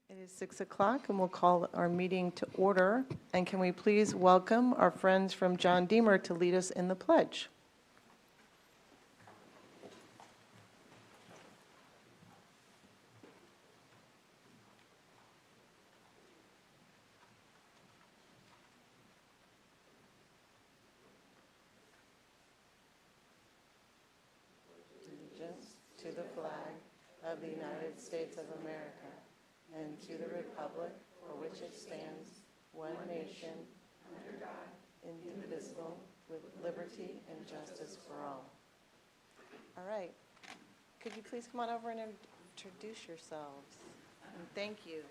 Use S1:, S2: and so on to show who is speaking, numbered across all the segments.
S1: It is 6 o'clock, and we'll call our meeting to order. And can we please welcome our friends from John Deemer to lead us in the pledge? Allegiance to the flag of the United States of America and to the republic for which it stands, one nation, under God, indivisible, with liberty and justice for all. All right. Could you please come on over and introduce yourselves? And thank you.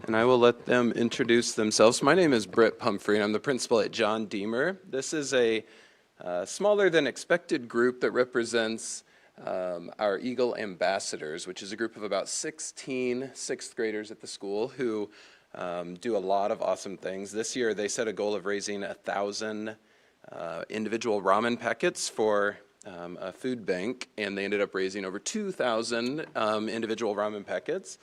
S2: And I will let them introduce themselves. My name is Britt Pumphrey, and I'm the principal at John Deemer. This is a smaller than expected group that represents our Eagle Ambassadors, which is a group of about 16 sixth graders at the school who do a lot of awesome things. This year they set a goal of raising 1,000 individual ramen packets for a food bank, and they ended up raising over 2,000 individual ramen packets.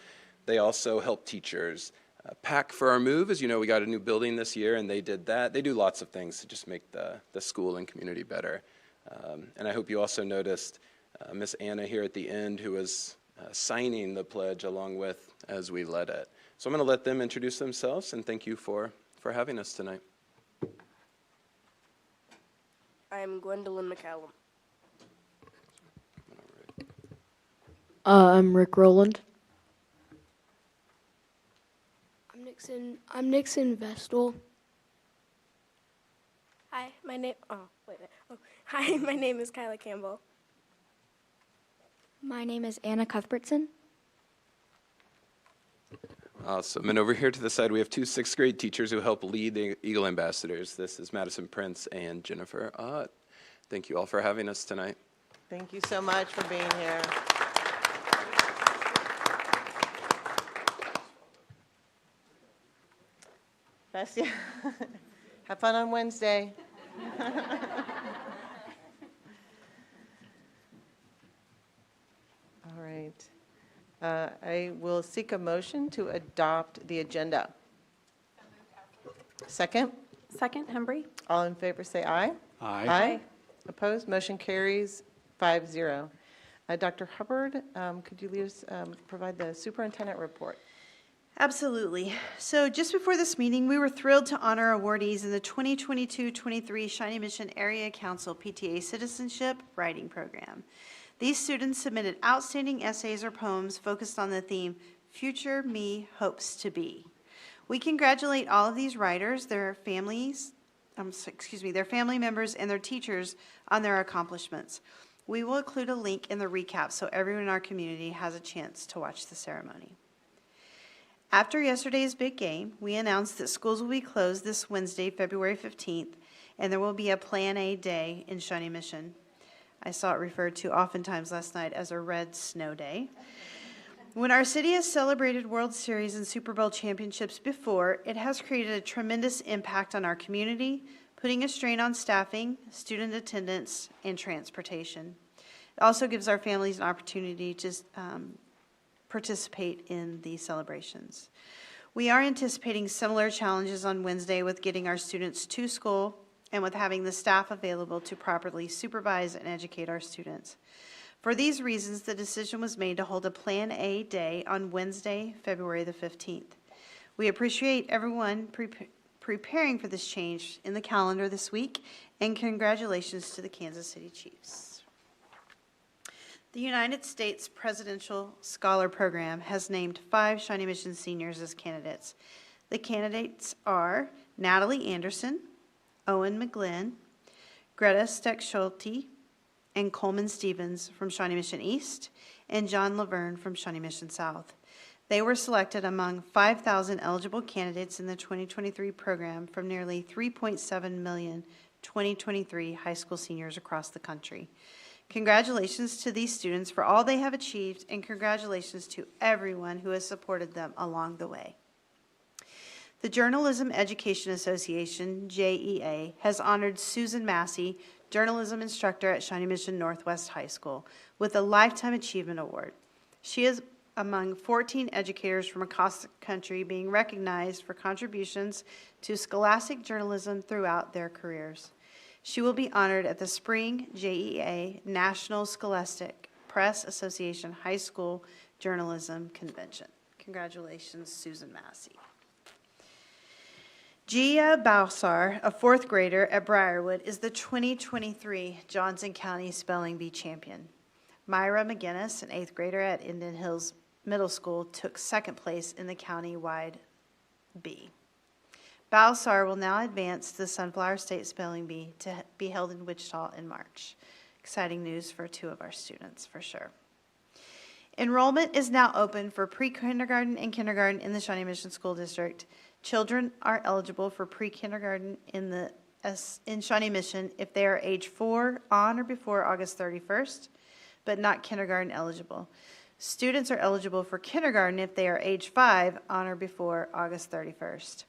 S2: They also help teachers pack for our move. As you know, we got a new building this year, and they did that. They do lots of things to just make the school and community better. And I hope you also noticed Miss Anna here at the end, who was signing the pledge along with as we led it. So I'm going to let them introduce themselves, and thank you for having us tonight.
S3: I'm Gwendolyn McCallum.
S4: I'm Rick Rowland.
S5: I'm Nixon Vestal.
S3: Hi, my name. Hi, my name is Kyla Campbell.
S5: My name is Anna Cuthbertson.
S2: Awesome. And over here to the side, we have two sixth grade teachers who help lead the Eagle Ambassadors. This is Madison Prince and Jennifer Ott. Thank you all for having us tonight.
S1: Thank you so much for being here. Best, yeah. Have fun on Wednesday. All right. I will seek a motion to adopt the agenda. Second?
S6: Second, Hembry.
S1: All in favor say aye.
S7: Aye.
S1: Aye. Opposed? Motion carries 5-0. Dr. Hubbard, could you lead us, provide the superintendent report?
S8: Absolutely. So just before this meeting, we were thrilled to honor awardees in the 2022-23 Shawnee Mission Area Council PTA Citizenship Writing Program. These students submitted outstanding essays or poems focused on the theme, Future Me Hopes to Be. We congratulate all of these writers, their family members, and their teachers on their accomplishments. We will include a link in the recap so everyone in our community has a chance to watch the ceremony. After yesterday's big game, we announced that schools will be closed this Wednesday, February 15th, and there will be a Plan A day in Shawnee Mission. I saw it referred to oftentimes last night as a red snow day. When our city has celebrated World Series and Super Bowl championships before, it has created a tremendous impact on our community, putting a strain on staffing, student attendance, and transportation. It also gives our families an opportunity to participate in the celebrations. We are anticipating similar challenges on Wednesday with getting our students to school and with having the staff available to properly supervise and educate our students. For these reasons, the decision was made to hold a Plan A day on Wednesday, February the 15th. We appreciate everyone preparing for this change in the calendar this week, and congratulations to the Kansas City Chiefs. The United States Presidential Scholar Program has named 5 Shawnee Mission seniors as candidates. The candidates are Natalie Anderson, Owen McGlynn, Greta Steck-Schulte, and Coleman Stevens from Shawnee Mission East, and John Laverne from Shawnee Mission South. They were selected among 5,000 eligible candidates in the 2023 program from nearly 3.7 million 2023 high school seniors across the country. Congratulations to these students for all they have achieved, and congratulations to everyone who has supported them along the way. The Journalism Education Association, JEA, has honored Susan Massey journalism instructor at Shawnee Mission Northwest High School, with a Lifetime Achievement Award. She is among 14 educators from across the country being recognized for contributions to scholastic journalism throughout their careers. She will be honored at the Spring JEA National Scholastic Press Association High School Journalism Convention. Congratulations, Susan Massey. Gia Bowsar, a fourth grader at Briarwood, is the 2023 Johnson County Spelling Bee champion. Myra McGinnis, an eighth grader at Indian Hills Middle School, took second place in the county-wide bee. Bowsar will now advance to the Sunflower State Spelling Bee to be held in Wichita in March. Exciting news for two of our students, for sure. Enrollment is now open for pre-kindergarten and kindergarten in the Shawnee Mission School District. Children are eligible for pre-kindergarten in Shawnee Mission if they are age 4 on or before August 31st, but not kindergarten eligible. Students are eligible for kindergarten if they are age 5 on or before August 31st.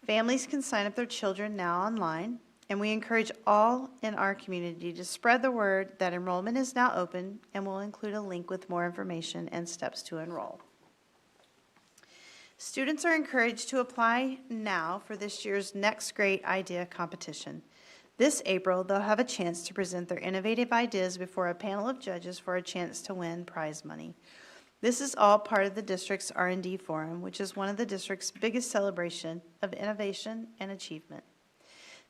S8: Families can sign up their children now online, and we encourage all in our community to spread the word that enrollment is now open, and we'll include a link with more information and steps to enroll. Students are encouraged to apply now for this year's Next Great Idea competition. This April, they'll have a chance to present their innovative ideas before a panel of judges for a chance to win prize money. This is all part of the district's R&D Forum, which is one of the district's biggest celebration of innovation and achievement.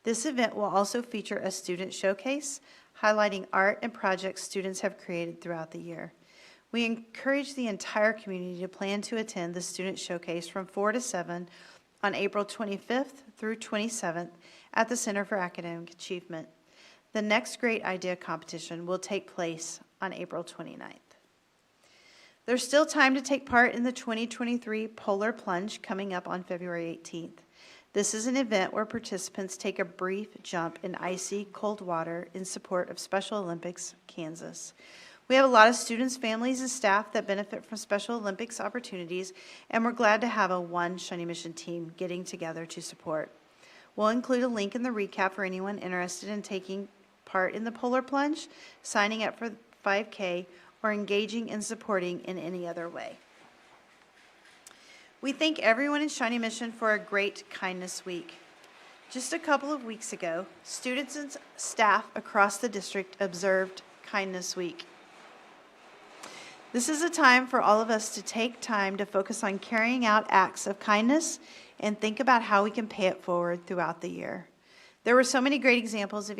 S8: This event will also feature a student showcase, highlighting art and projects students have created throughout the year. We encourage the entire community to plan to attend the student showcase from 4 to 7 on April 25th through 27th at the Center for Academic Achievement. The Next Great Idea competition will take place on April 29th. There's still time to take part in the 2023 Polar Plunge coming up on February 18th. This is an event where participants take a brief jump in icy, cold water in support of Special Olympics Kansas. We have a lot of students, families, and staff that benefit from Special Olympics opportunities, and we're glad to have a One Shawnee Mission team getting together to support. We'll include a link in the recap for anyone interested in taking part in the Polar Plunge, signing up for 5K, or engaging and supporting in any other way. We thank everyone in Shawnee Mission for a great Kindness Week. Just a couple of weeks ago, students and staff across the district observed Kindness Week. This is a time for all of us to take time to focus on carrying out acts of kindness and think about how we can pay it forward throughout the year. There were so many great examples of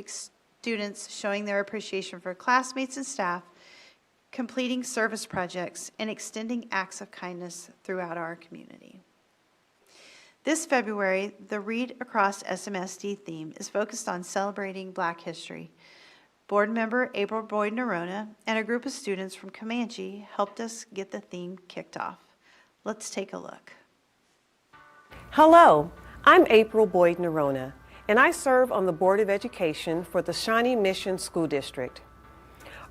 S8: students showing their appreciation for classmates and staff, completing service projects, and extending acts of kindness throughout our community. This February, the Read Across SMSD theme is focused on celebrating Black history. Board member April Boyd-Nerona and a group of students from Comanche helped us get the theme kicked off. Let's take a look.
S4: Hello, I'm April Boyd-Nerona, and I serve on the Board of Education for the Shawnee Mission School District.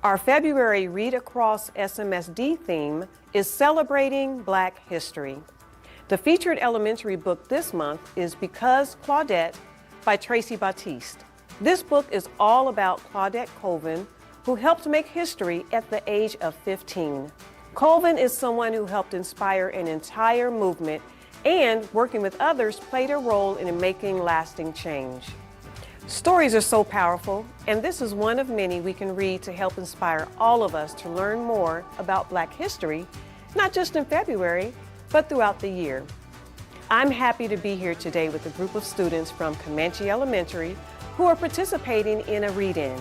S4: Our February Read Across SMSD theme is Celebrating Black History. The featured elementary book this month is Because Claudette by Tracy Batiste. This book is all about Claudette Colvin, who helped make history at the age of 15. Colvin is someone who helped inspire an entire movement and, working with others, played a role in making lasting change. Stories are so powerful, and this is one of many we can read to help inspire all of us to learn more about Black history, not just in February, but throughout the year. I'm happy to be here today with a group of students from Comanche Elementary who are participating in a read-in.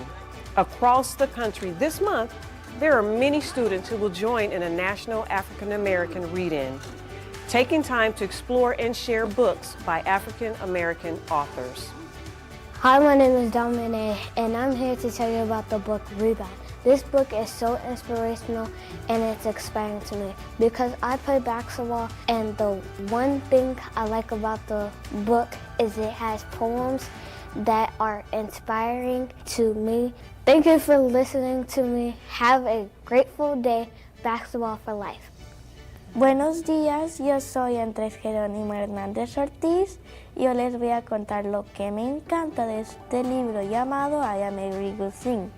S4: Across the country this month, there are many students who will join in a National African American read-in, taking time to explore and share books by African American authors.
S6: Hi, my name is Dominic, and I'm here to tell you about the book Rebound. This book is so inspirational and it's inspiring to me because I play basketball, and the one thing I like about the book is it has poems that are inspiring to me. Thank you for listening to me. Have a grateful day. Basketball for life. Buenos días, yo soy Andrés Jerónimo Hernández Ortiz y yo les voy a contar lo que me encanta de este libro llamado I Am a Very Good Thing.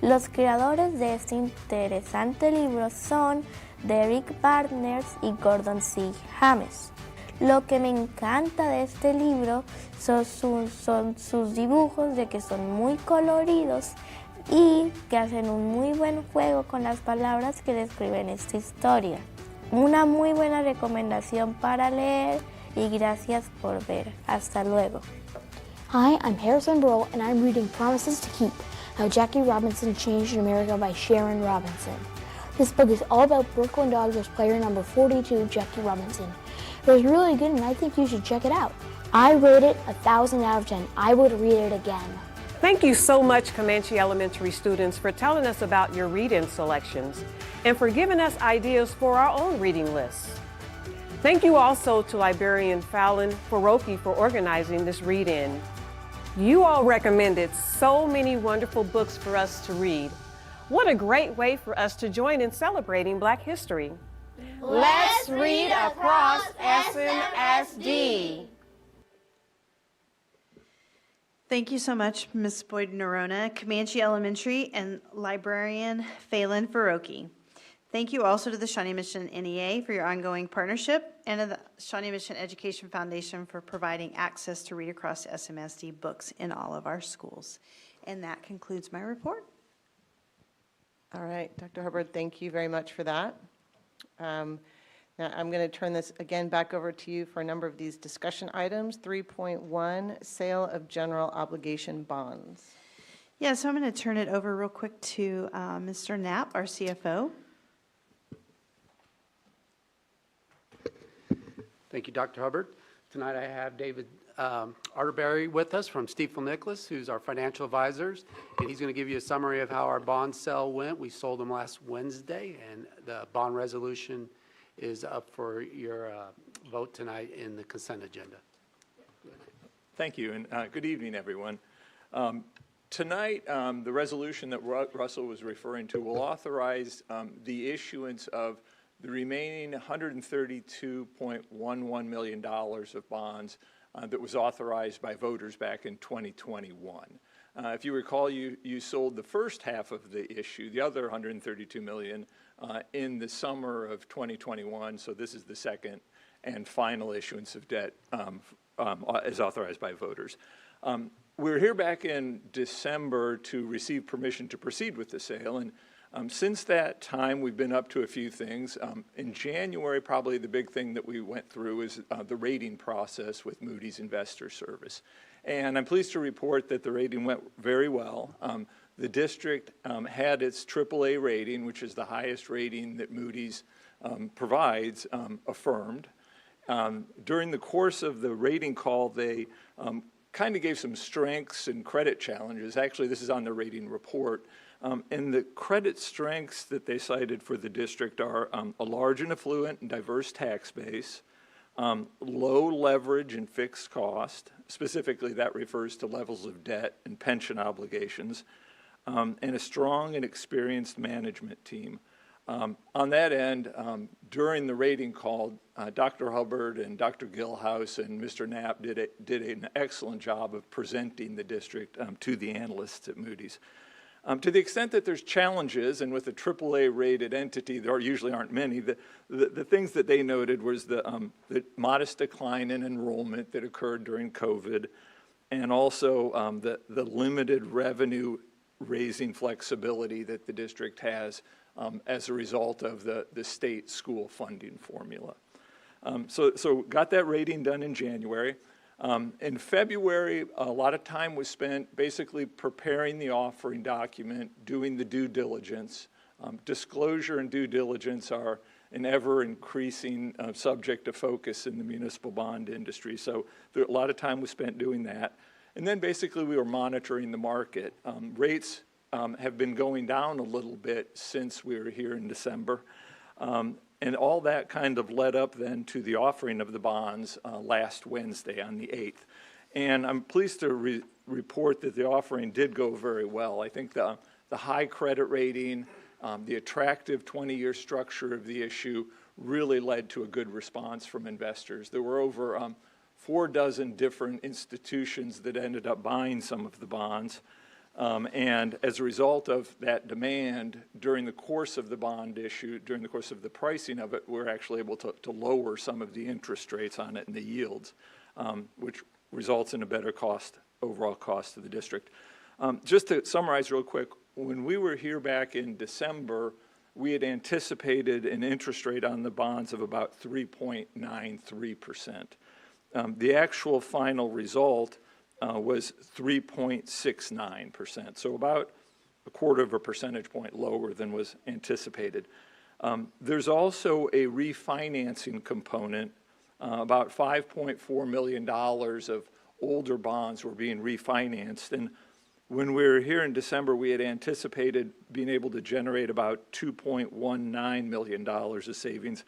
S6: Los creadores de este interesante libro son Derek Barners y Gordon C. James. Lo que me encanta de este libro son sus dibujos, de que son muy coloridos y que hacen un muy buen juego con las palabras que describen esta historia. Una muy buena recomendación para leer y gracias por ver. Hasta luego.
S7: Hi, I'm Harrison Burrell and I'm reading Promises to Keep, How Jackie Robinson Changed America by Sharon Robinson. This book is all about Brooklyn Dodgers player number 42, Jackie Robinson. It was really good and I think you should check it out. I rate it 1,000 out of 10. I would read it again.
S4: Thank you so much, Comanche Elementary students, for telling us about your reading selections and for giving us ideas for our own reading lists. Thank you also to librarian Fallon Faroki for organizing this read-in. You all recommended so many wonderful books for us to read. What a great way for us to join in celebrating Black history.
S1: Let's read across SMSD.
S8: Thank you so much, Ms. Boyd-Nerona, Comanche Elementary, and librarian Phelan Faroki. Thank you also to the Shawnee Mission NEA for your ongoing partnership and to the Shawnee Mission Education Foundation for providing access to Read Across SMSD books in all of our schools. And that concludes my report.
S1: All right, Dr. Hubbard, thank you very much for that. Now I'm going to turn this again back over to you for a number of these discussion items. 3.1, sale of general obligation bonds.
S8: Yeah, so I'm going to turn it over real quick to Mr. Knapp, our CFO.
S9: Thank you, Dr. Hubbard. Tonight I have David Arterberry with us from Stiefel Nicholas, who's our financial advisors, and he's going to give you a summary of how our bond sale went. We sold them last Wednesday, and the bond resolution is up for your vote tonight in the consent agenda.
S10: Thank you, and good evening, everyone. Tonight, the resolution that Russell was referring to will authorize the issuance of the remaining $132.11 million of bonds that was authorized by voters back in 2021. If you recall, you sold the first half of the issue, the other $132 million, in the summer of 2021, so this is the second and final issuance of debt as authorized by voters. We were here back in December to receive permission to proceed with the sale, and since that time, we've been up to a few things. In January, probably the big thing that we went through is the rating process with Moody's Investor Service. And I'm pleased to report that the rating went very well. The district had its AAA rating, which is the highest rating that Moody's provides, affirmed. During the course of the rating call, they kind of gave some strengths and credit challenges. Actually, this is on the rating report. And the credit strengths that they cited for the district are a large and affluent and diverse tax base, low leverage and fixed cost, specifically that refers to levels of debt and pension obligations, and a strong and experienced management team. On that end, during the rating call, Dr. Hubbard and Dr. Gilhouse and Mr. Knapp did an excellent job of presenting the district to the analysts at Moody's. To the extent that there's challenges, and with a AAA rated entity, there usually aren't many, the things that they noted was the modest decline in enrollment that occurred during COVID, and also the limited revenue raising flexibility that the district has as a result of the state school funding formula. So got that rating done in January. In February, a lot of time was spent basically preparing the offering document, doing the due diligence. Disclosure and due diligence are an ever-increasing subject of focus in the municipal bond industry. So a lot of time was spent doing that. And then basically we were monitoring the market. Rates have been going down a little bit since we were here in December. And all that kind of led up then to the offering of the bonds last Wednesday on the 8th. And I'm pleased to report that the offering did go very well. I think the high credit rating, the attractive 20-year structure of the issue really led to a good response from investors. There were over 4 dozen different institutions that ended up buying some of the bonds. And as a result of that demand, during the course of the bond issue, during the course of the pricing of it, we're actually able to lower some of the interest rates on it and the yields, which results in a better overall cost to the district. Just to summarize real quick, when we were here back in December, we had anticipated an interest rate on the bonds of about 3.93%. The actual final result was 3.69%, so about a quarter of a percentage point lower than was anticipated. There's also a refinancing component. About $5.4 million of older bonds were being refinanced, and when we were here in December, we had anticipated being able to generate about $2.19 million of savings.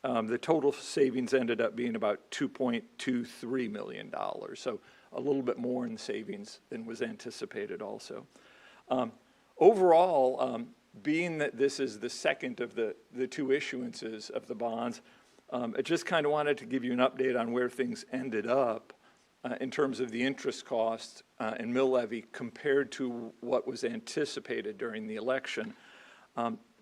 S10: The total savings ended up being about $2.23 million, so a little bit more in savings than was anticipated also. Overall, being that this is the second of the 2 issuances of the bonds, I just kind of wanted to give you an update on where things ended up in terms of the interest costs and mill levy compared to what was anticipated during the election.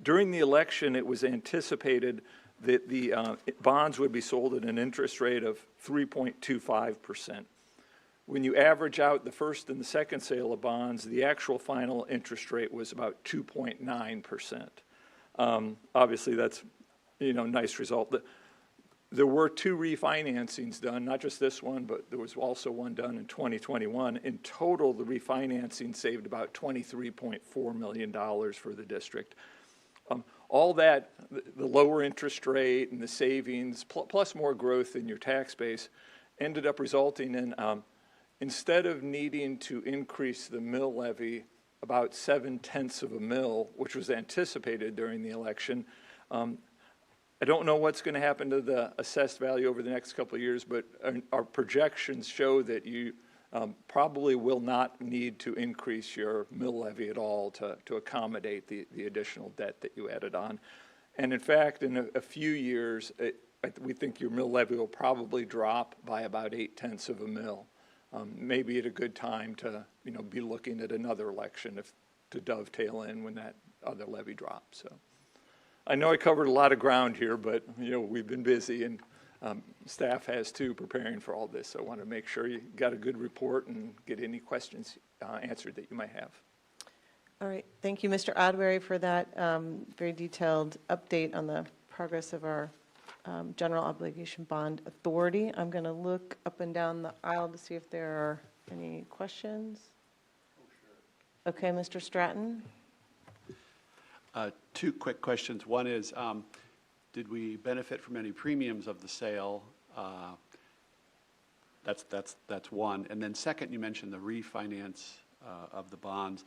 S10: During the election, it was anticipated that the bonds would be sold at an interest rate of 3.25%. When you average out the first and the second sale of bonds, the actual final interest rate was about 2.9%. Obviously, that's a nice result. There were 2 refinancings done, not just this one, but there was also one done in 2021. In total, the refinancing saved about $23.4 million for the district. All that, the lower interest rate and the savings, plus more growth in your tax base, ended up resulting in, instead of needing to increase the mill levy about 0.7 of a mil, which was anticipated during the election, I don't know what's going to happen to the assessed value over the next couple of years, but our projections show that you probably will not need to increase your mill levy at all to accommodate the additional debt that you added on. And in fact, in a few years, we think your mill levy will probably drop by about 0.8 of a mil. Maybe at a good time to be looking at another election to dovetail in when that other levy drops. So I know I covered a lot of ground here, but we've been busy, and staff has too, preparing for all this. So I want to make sure you got a good report and get any questions answered that you might have.
S1: All right. Thank you, Mr. Odbury, for that very detailed update on the progress of our General Obligation Bond Authority. I'm going to look up and down the aisle to see if there are any questions. Oh, sure. Okay, Mr. Stratton.
S11: 2 quick questions. One is, did we benefit from any premiums of the sale? That's one. And then second, you mentioned the refinance of the bonds.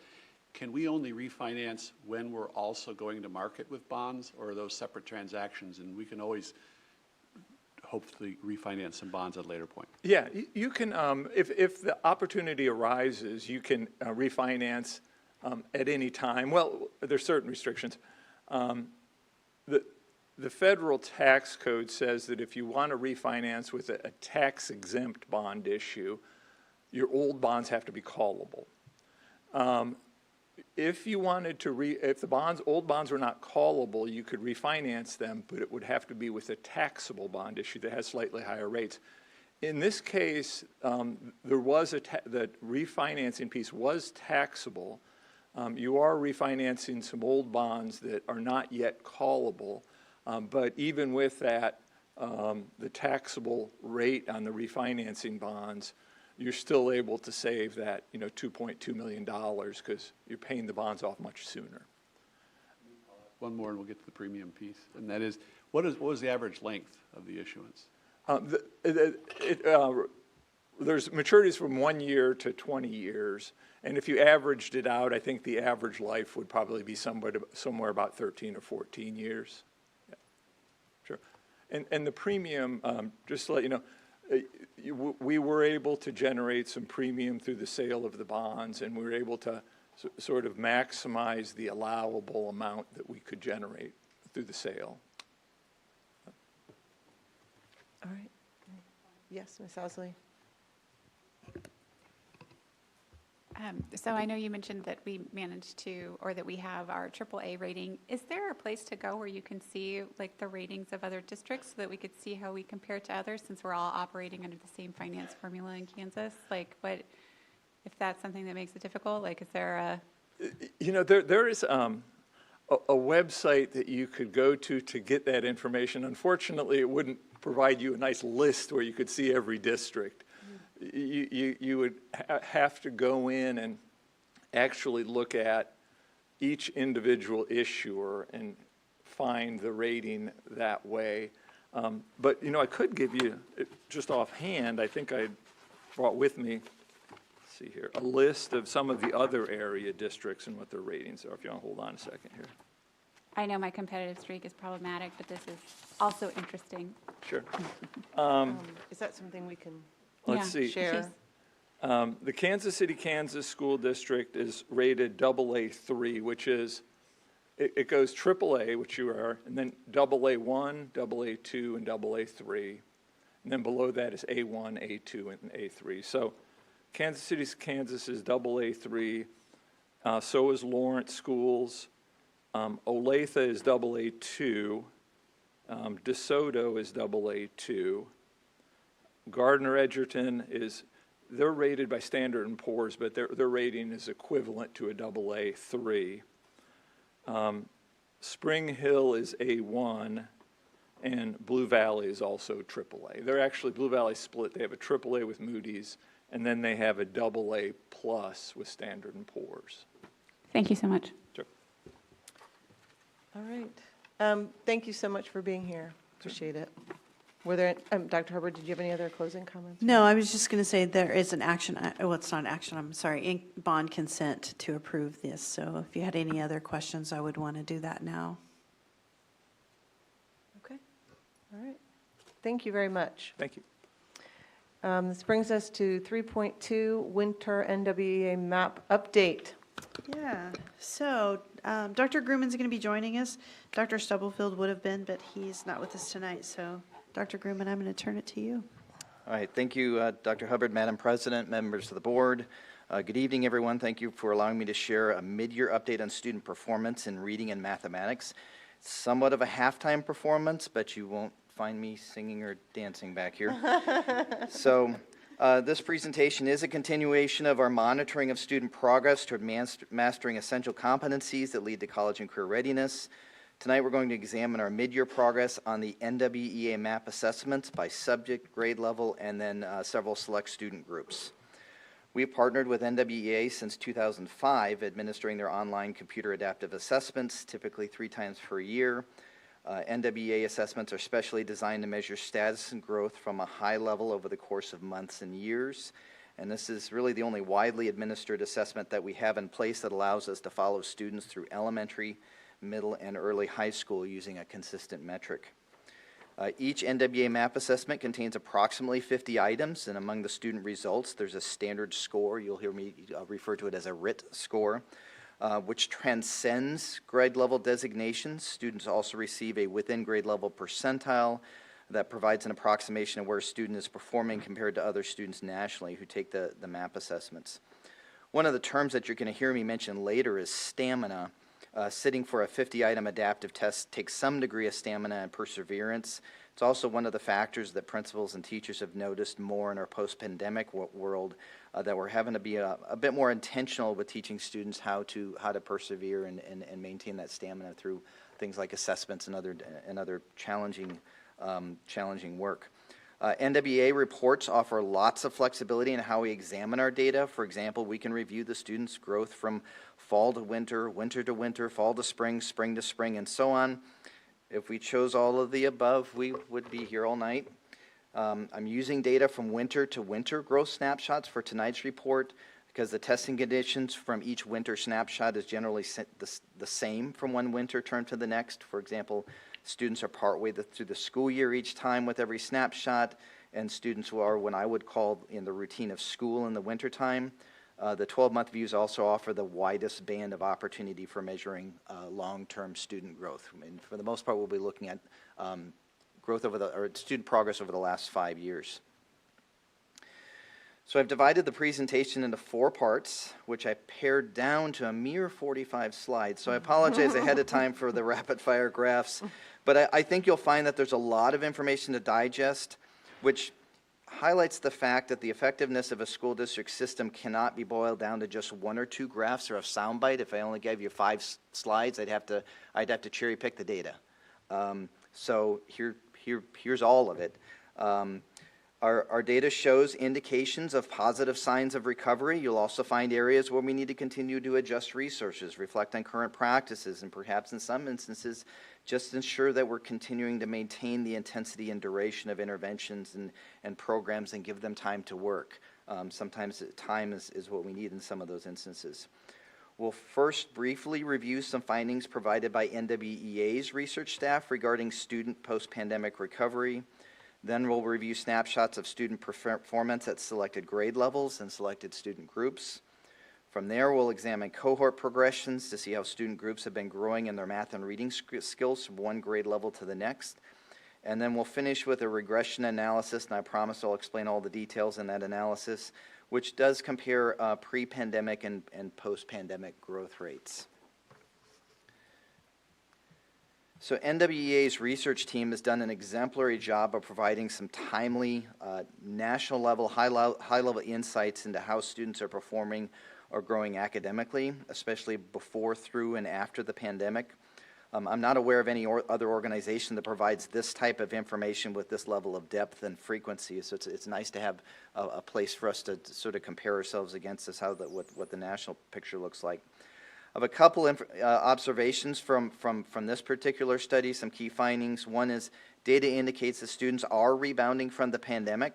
S11: Can we only refinance when we're also going to market with bonds, or are those separate transactions, and we can always hopefully refinance some bonds at a later point?
S10: Yeah, you can, if the opportunity arises, you can refinance at any time. Well, there's certain restrictions. The federal tax code says that if you want to refinance with a tax-exempt bond issue, your old bonds have to be callable. If you wanted to if the old bonds were not callable, you could refinance them, but it would have to be with a taxable bond issue that has slightly higher rates. In this case, there was the refinancing piece was taxable. You are refinancing some old bonds that are not yet callable, but even with that, the taxable rate on the refinancing bonds, you're still able to save that, $2.2 million because you're paying the bonds off much sooner.
S11: One more, and we'll get to the premium piece, and that is, what was the average length of the issuance?
S10: There's maturities from 1 year to 20 years, and if you averaged it out, I think the average life would probably be somewhere about 13 or 14 years. Yeah. Sure. And the premium, just to let you know, we were able to generate some premium through the sale of the bonds, and we were able to sort of maximize the allowable amount that we could generate through the sale.
S1: All right. Yes, Ms. Ousley.
S12: So I know you mentioned that we managed to, or that we have our AAA rating. Is there a place to go where you can see like the ratings of other districts so that we could see how we compare to others, since we're all operating under the same finance formula in Kansas? Like, what, if that's something that makes it difficult, like is there a?
S10: You know, there is a website that you could go to get that information. Unfortunately, it wouldn't provide you a nice list where you could see every district. You would have to go in and actually look at each individual issuer and find the rating that way. But, you know, I could give you, just offhand, I think I brought with me, let's see here, a list of some of the other area districts and what their ratings are. If you want to hold on a second here.
S12: I know my competitive streak is problematic, but this is also interesting.
S10: Sure.
S1: Is that something we can
S10: Let's see.
S1: share?
S10: The Kansas City, Kansas School District is rated AA3, which is, it goes AAA, which you are, and then AA1, AA2, and AA3. And then below that is A1, A2, and A3. So Kansas City, Kansas is AA3. So is Lawrence Schools. Olathe is AA2. DeSoto is AA2. Gardner Edgerton is, they're rated by Standard & Poor's, but their rating is equivalent to a AA3. Spring Hill is A1, and Blue Valley is also AAA. They're actually, Blue Valley split. They have a AAA with Moody's, and then they have a AA plus with Standard & Poor's.
S12: Thank you so much.
S10: Sure.
S1: All right. Thank you so much for being here. Appreciate it. Were there, Dr. Hubbard, did you have any other closing comments?
S8: No, I was just going to say there is an action, well, it's not an action, I'm sorry, bond consent to approve this. So if you had any other questions, I would want to do that now.
S1: Okay. All right. Thank you very much.
S10: Thank you.
S1: This brings us to 3.2, Winter NWEA MAP update.
S8: Yeah, so Dr. Grumman's going to be joining us. Dr. Stubblefield would have been, but he's not with us tonight. So Dr. Grumman, I'm going to turn it to you.
S13: All right, thank you, Dr. Hubbard, Madam President, members of the board. Good evening, everyone. Thank you for allowing me to share a mid-year update on student performance in reading and mathematics. It's somewhat of a halftime performance, but you won't find me singing or dancing back here. So this presentation is a continuation of our monitoring of student progress toward mastering essential competencies that lead to college and career readiness. Tonight we're going to examine our mid-year progress on the NWEA MAP assessments by subject, grade level, and then several select student groups. We have partnered with NWEA since 2005, administering their online computer adaptive assessments, typically 3 times per year. NWEA assessments are specially designed to measure status and growth from a high level over the course of months and years. And this is really the only widely administered assessment that we have in place that allows us to follow students through elementary, middle, and early high school using a consistent metric. Each NWEA MAP assessment contains approximately 50 items, and among the student results, there's a standard score. You'll hear me refer to it as a RIT score, which transcends grade level designations. Students also receive a within grade level percentile that provides an approximation of where a student is performing compared to other students nationally who take the MAP assessments. One of the terms that you're going to hear me mention later is stamina. Sitting for a 50-item adaptive test takes some degree of stamina and perseverance. It's also one of the factors that principals and teachers have noticed more in our post-pandemic world, that we're having to be a bit more intentional with teaching students how to persevere and maintain that stamina through things like assessments and other challenging work. NWEA reports offer lots of flexibility in how we examine our data. For example, we can review the students' growth from fall to winter, winter to winter, fall to spring, spring to spring, and so on. If we chose all of the above, we would be here all night. I'm using data from winter to winter growth snapshots for tonight's report because the testing conditions from each winter snapshot is generally the same from one winter term to the next. For example, students are partway through the school year each time with every snapshot, and students who are what I would call in the routine of school in the winter time. The 12-month views also offer the widest band of opportunity for measuring long-term student growth. And for the most part, we'll be looking at student progress over the last 5 years. So I've divided the presentation into 4 parts, which I pared down to a mere 45 slides. So I apologize ahead of time for the rapid fire graphs, but I think you'll find that there's a lot of information to digest, which highlights the fact that the effectiveness of a school district system cannot be boiled down to just 1 or 2 graphs or a soundbite. If I only gave you 5 slides, I'd have to cherry pick the data. So here's all of it. Our data shows indications of positive signs of recovery. You'll also find areas where we need to continue to adjust resources, reflect on current practices, and perhaps in some instances, just ensure that we're continuing to maintain the intensity and duration of interventions and programs and give them time to work. Sometimes time is what we need in some of those instances. We'll first briefly review some findings provided by NWEA's research staff regarding student post-pandemic recovery. Then we'll review snapshots of student performance at selected grade levels and selected student groups. From there, we'll examine cohort progressions to see how student groups have been growing in their math and reading skills from one grade level to the next. And then we'll finish with a regression analysis, and I promise I'll explain all the details in that analysis, which does compare pre-pandemic and post-pandemic growth rates. So NWEA's research team has done an exemplary job of providing some timely, national level, high level insights into how students are performing or growing academically, especially before, through, and after the pandemic. I'm not aware of any other organization that provides this type of information with this level of depth and frequency, so it's nice to have a place for us to sort of compare ourselves against this, what the national picture looks like. I have a couple observations from this particular study, some key findings. One is data indicates that students are rebounding from the pandemic.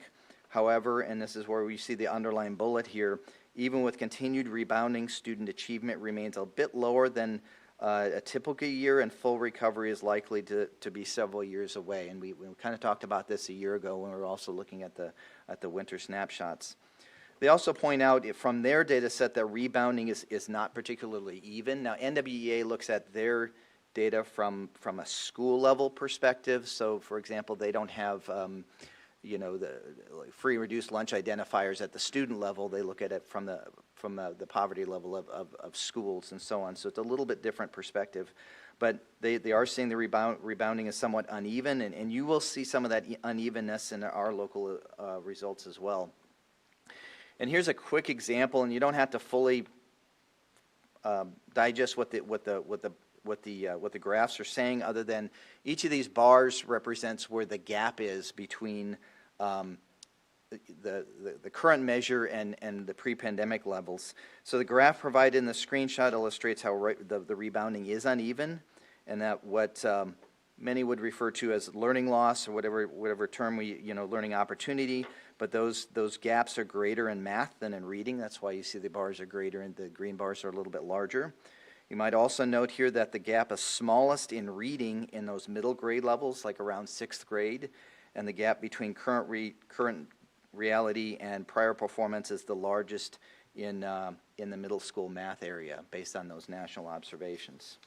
S13: However, and this is where we see the underlying bullet here, even with continued rebounding, student achievement remains a bit lower than a typical year, and full recovery is likely to be several years away. And we kind of talked about this a year ago when we were also looking at the winter snapshots. They also point out from their data set that rebounding is not particularly even. Now, NWEA looks at their data from a school level perspective. So, for example, they don't have the free reduced lunch identifiers at the student level. They look at it from the poverty level of schools and so on. So it's a little bit different perspective. But they are seeing the rebounding is somewhat uneven, and you will see some of that unevenness in our local results as well. And here's a quick example, and you don't have to fully digest what the graphs are saying, other than each of these bars represents where the gap is between the current measure and the pre-pandemic levels. So the graph provided in the screenshot illustrates how the rebounding is uneven, and that what many would refer to as learning loss, or whatever term learning opportunity. But those gaps are greater in math than in reading. That's why you see the bars are greater and the green bars are a little bit larger. You might also note here that the gap is smallest in reading in those middle grade levels, like around 6th grade, and the gap between current reality and prior performance is the largest in the middle school math area, based on those national observations.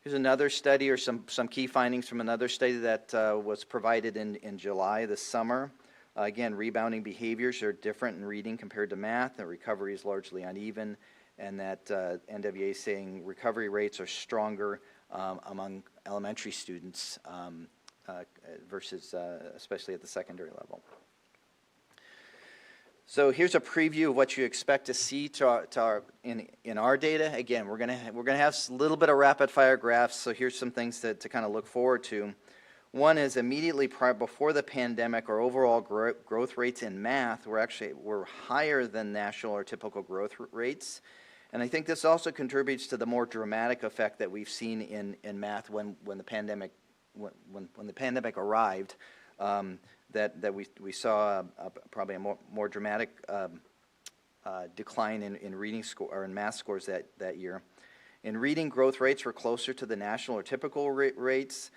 S13: Here's another study, or some key findings from another study that was provided in July this summer. Again, rebounding behaviors are different in reading compared to math, and recovery is largely uneven, and that NWEA is saying recovery rates are stronger among elementary students versus especially at the secondary level. So here's a preview of what you expect to see in our data. Again, we're gonna have a little bit of rapid fire graphs. So here's some things to kind of look forward to. One is immediately before the pandemic, our overall growth rates in math were higher than national or typical growth rates, and I think this also contributes to the more dramatic effect that we've seen in math when the pandemic arrived. That we saw probably a more dramatic decline in reading score or in math scores that year. In reading, growth rates were closer to the national or typical rates.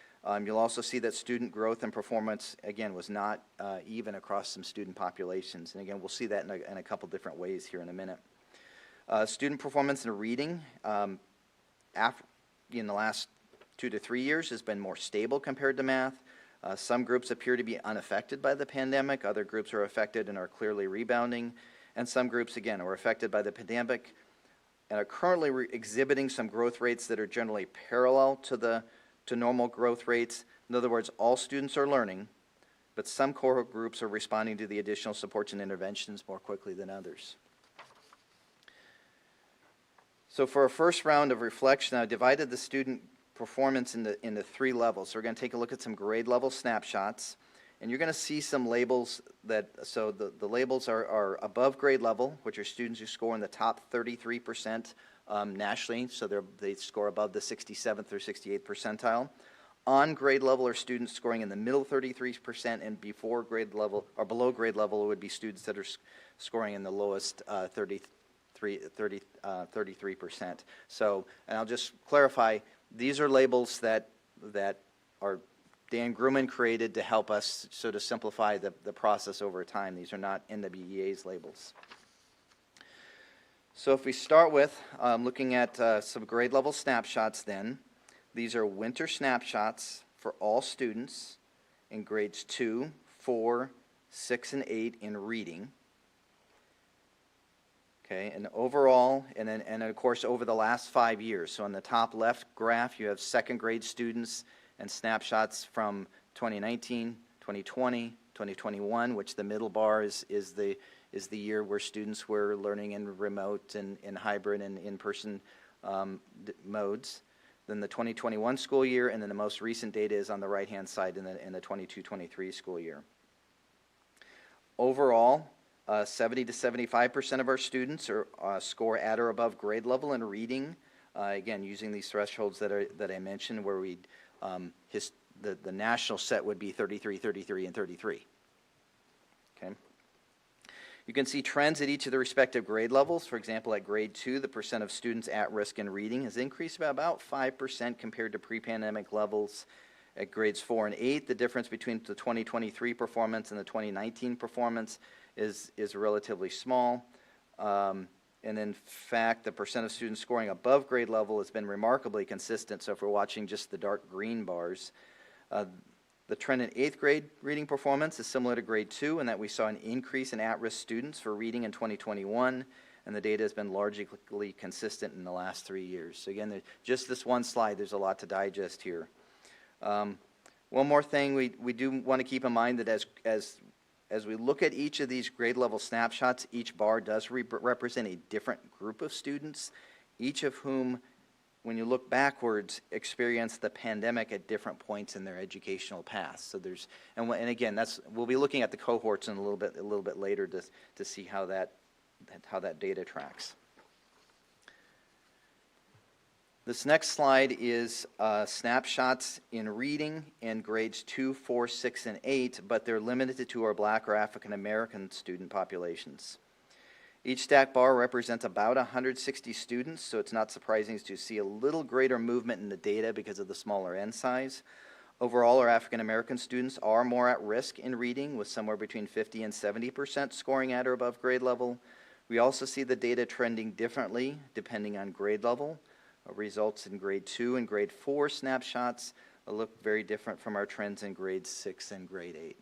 S13: You'll also see that student growth and performance, again, was not even across some student populations. And again, we'll see that in a couple different ways here in a minute. Student performance in reading, in the last 2 to 3 years has been more stable compared to math. Some groups appear to be unaffected by the pandemic. Other groups are affected and are clearly rebounding. And some groups, again, are affected by the pandemic and are currently exhibiting some growth rates that are generally parallel to normal growth rates. In other words, all students are learning, but some cohort groups are responding to the additional supports and interventions more quickly than others. So for our first round of reflection, I divided the student performance into 3 levels. So we're going to take a look at some grade level snapshots, and you're going to see some labels that, so the labels are above grade level, which are students who score in the top 33% nationally, so they score above the 67th or 68th percentile. On grade level are students scoring in the middle 33%, and before grade level or below grade level would be students that are scoring in the lowest 33%. So, and I'll just clarify, these are labels that are Dan Grumman created to help us sort of simplify the process over time. These are not NWEA's labels. So if we start with looking at some grade level snapshots then, these are winter snapshots for all students in grades 2, 4, 6, and 8 in reading. Okay, and overall, and of course over the last 5 years. So on the top left graph, you have second grade students and snapshots from 2019, 2020, 2021, which the middle bar is the year where students were learning in remote and in hybrid and in-person modes. Then the 2021 school year, and then the most recent data is on the right-hand side in the 22-23 school year. Overall, 70 to 75% of our students score at or above grade level in reading. Again, using these thresholds that I mentioned, where the national set would be 33, 33, and 33. Okay. You can see trends at each of the respective grade levels. For example, at grade 2, the percent of students at risk in reading has increased by about 5% compared to pre-pandemic levels. At grades 4 and 8, the difference between the 2023 performance and the 2019 performance is relatively small. And in fact, the percent of students scoring above grade level has been remarkably consistent. So if we're watching just the dark green bars, the trend in 8th grade reading performance is similar to grade 2 in that we saw an increase in at-risk students for reading in 2021, and the data has been largely consistent in the last 3 years. So again, just this one slide, there's a lot to digest here. One more thing we do want to keep in mind that as we look at each of these grade level snapshots, each bar does represent a different group of students, each of whom, when you look backwards, experienced the pandemic at different points in their educational path. So there's, and again, we'll be looking at the cohorts in a little bit later to see how that data tracks. This next slide is snapshots in reading in grades 2, 4, 6, and 8, but they're limited to our Black or African American student populations. Each stack bar represents about 160 students, so it's not surprising to see a little greater movement in the data because of the smaller n size. Overall, our African American students are more at risk in reading, with somewhere between 50 and 70% scoring at or above grade level. We also see the data trending differently depending on grade level. Results in grade 2 and grade 4 snapshots look very different from our trends in grade 6 and grade 8.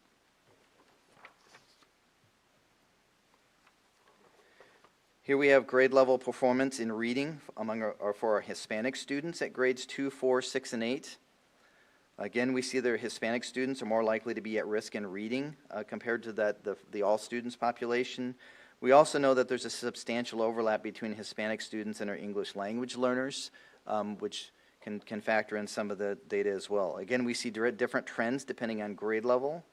S13: Here we have grade level performance in reading for our Hispanic students at grades 2, 4, 6, and 8. Again, we see that Hispanic students are more likely to be at risk in reading compared to the all students population. We also know that there's a substantial overlap between Hispanic students and our English language learners, which can factor in some of the data as well. Again, we see different trends depending on grade level.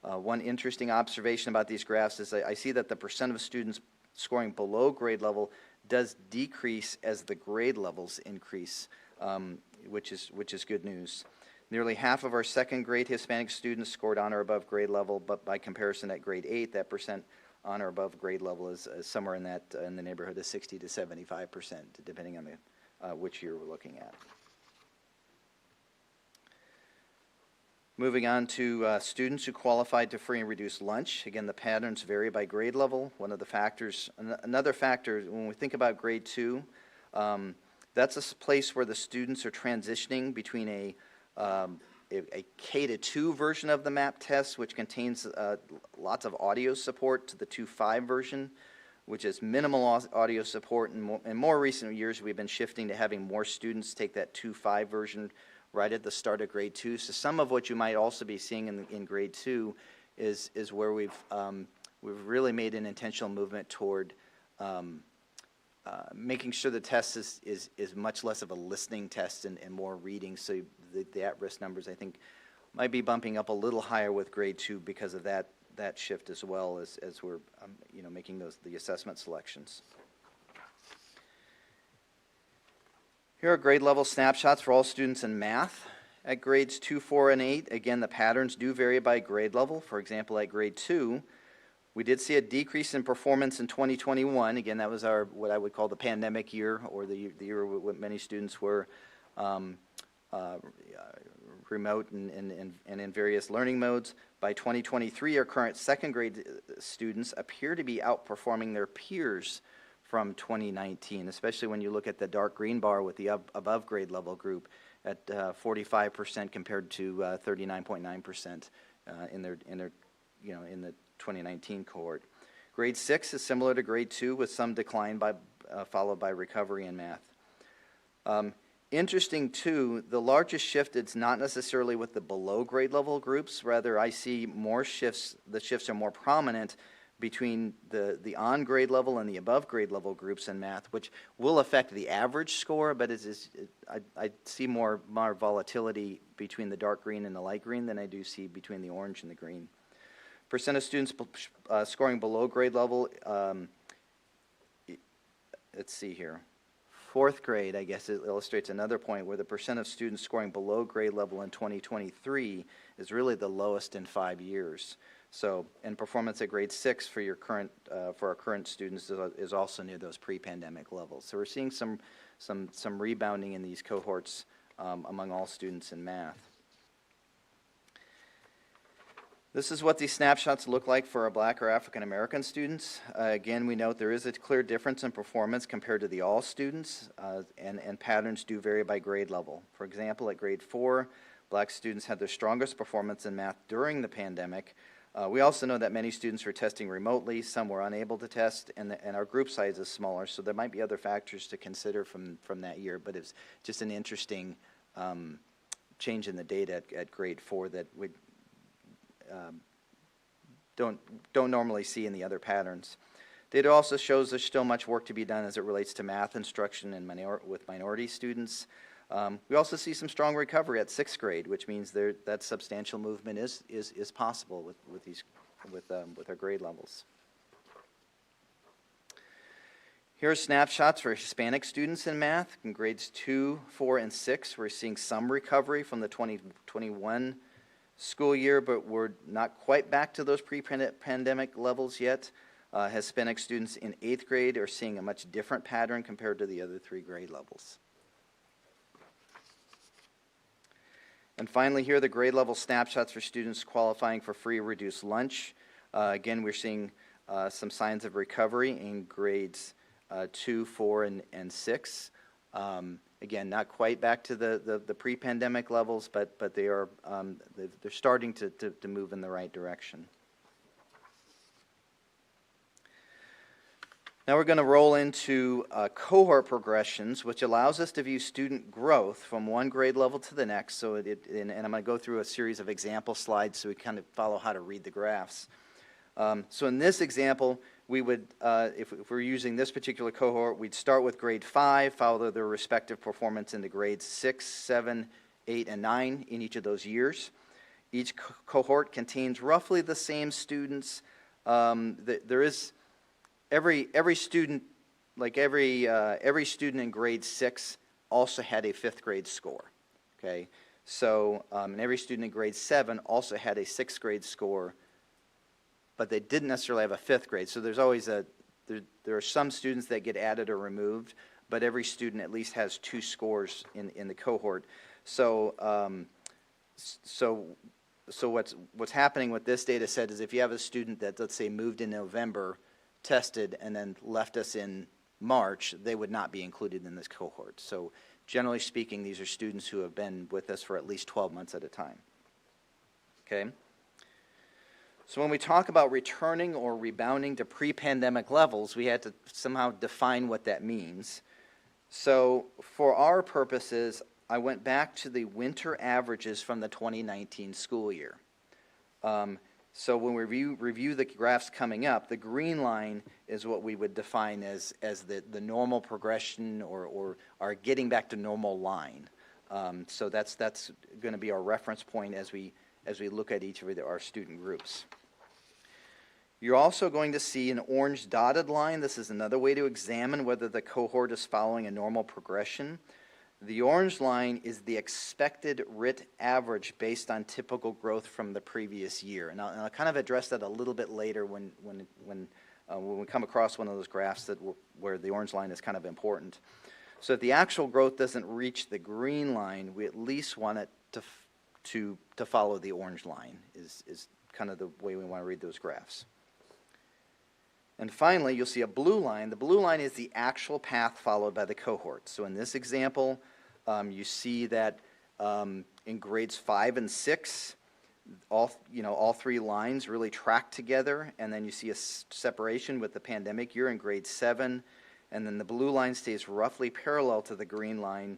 S13: One interesting observation about these graphs is I see that the percent of students scoring below grade level does decrease as the grade levels increase, which is good news. Nearly half of our second grade Hispanic students scored on or above grade level, but by comparison at grade 8, that percent on or above grade level is somewhere in the neighborhood of 60 to 75%, depending on which year we're looking at. Moving on to students who qualified to free and reduced lunch. Again, the patterns vary by grade level. Another factor, when we think about grade 2, That's a place where the students are transitioning between a K-2 version of the MAP test, which contains lots of audio support, to the 2.5 version, which is minimal audio support. And in more recent years, we've been shifting to having more students take that 2.5 version right at the start of grade 2. So some of what you might also be seeing in grade 2 is where we've really made an intentional movement toward making sure the test is much less of a listening test and more reading. So the at-risk numbers, I think, might be bumping up a little higher with grade 2 because of that shift, as well as we're making the assessment selections. Here are grade level snapshots for all students in math at grades 2, 4, and 8. Again, the patterns do vary by grade level. For example, at grade 2, we did see a decrease in performance in 2021. Again, that was our, what I would call the pandemic year, or the year when many students were remote and in various learning modes. By 2023, our current second grade students appear to be outperforming their peers from 2019, especially when you look at the dark green bar with the above grade level group at 45% compared to 39.9% in the 2019 cohort. Grade 6 is similar to grade 2 with some decline followed by recovery in math. Interesting too, the largest shift is not necessarily with the below grade level groups. Rather, I see more shifts. The shifts are more prominent between the on grade level and the above grade level groups in math, which will affect the average score, but I see more volatility between the dark green and the light green than I do see between the orange and the green. Percent of students scoring below grade level, let's see here. Fourth grade, I guess it illustrates another point where the percent of students scoring below grade level in 2023 is really the lowest in 5 years. So, and performance at grade 6 for our current students is also near those pre-pandemic levels. So we're seeing some rebounding in these cohorts among all students in math. This is what these snapshots look like for our Black or African American students. Again, we note there is a clear difference in performance compared to the all students, and patterns do vary by grade level. For example, at grade 4, Black students had their strongest performance in math during the pandemic. We also know that many students were testing remotely, some were unable to test, and our group size is smaller, so there might be other factors to consider from that year, but it's just an interesting change in the data at grade 4 that we don't normally see in the other patterns. Data also shows there's still much work to be done as it relates to math instruction and with minority students. We also see some strong recovery at 6th grade, which means that substantial movement is possible with our grade levels. Here are snapshots for Hispanic students in math. In grades 2, 4, and 6, we're seeing some recovery from the 2021 school year, but we're not quite back to those pre-pandemic levels yet. Hispanic students in 8th grade are seeing a much different pattern compared to the other 3 grade levels. And finally, here are the grade level snapshots for students qualifying for free or reduced lunch. Again, we're seeing some signs of recovery in grades 2, 4, and 6. Again, not quite back to the pre-pandemic levels, but they're starting to move in the right direction. Now we're going to roll into cohort progressions, which allows us to view student growth from one grade level to the next. So and I'm going to go through a series of example slides so we kind of follow how to read the graphs. So in this example, we would, if we're using this particular cohort, we'd start with grade 5, follow their respective performance into grades 6, 7, 8, and 9 in each of those years. Each cohort contains roughly the same students. There is every student, like every student in grade 6 also had a 5th grade score. Okay, so and every student in grade 7 also had a 6th grade score, but they didn't necessarily have a 5th grade. So there's always there are some students that get added or removed, but every student at least has 2 scores in the cohort. So so what's happening with this data set is if you have a student that, let's say, moved in November, tested, and then left us in March, they would not be included in this cohort. So generally speaking, these are students who have been with us for at least 12 months at a time. Okay? So when we talk about returning or rebounding to pre-pandemic levels, we had to somehow define what that means. So for our purposes, I went back to the winter averages from the 2019 school year. So when we review the graphs coming up, the green line is what we would define as the normal progression or our getting back to normal line. So that's going to be our reference point as we look at each of our student groups. You're also going to see an orange dotted line. This is another way to examine whether the cohort is following a normal progression. The orange line is the expected RIT average based on typical growth from the previous year. And I'll kind of address that a little bit later when we come across one of those graphs where the orange line is kind of important. So if the actual growth doesn't reach the green line, we at least want it to follow the orange line is kind of the way we want to read those graphs. And finally, you'll see a blue line. The blue line is the actual path followed by the cohort. So in this example, you see that in grades 5 and 6, all three lines really track together, and then you see a separation with the pandemic year in grade 7, and then the blue line stays roughly parallel to the green line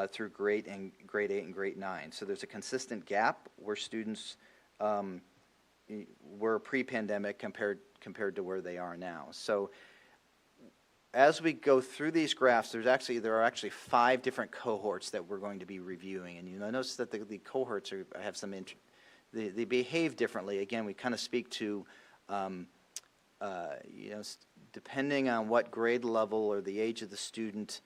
S13: through grade 8 and grade 9. So there's a consistent gap where students were pre-pandemic compared to where they are now. So as we go through these graphs, there are actually 5 different cohorts that we're going to be reviewing, and you'll notice that the cohorts have some they behave differently. Again, we kind of speak to depending on what grade level or the age of the student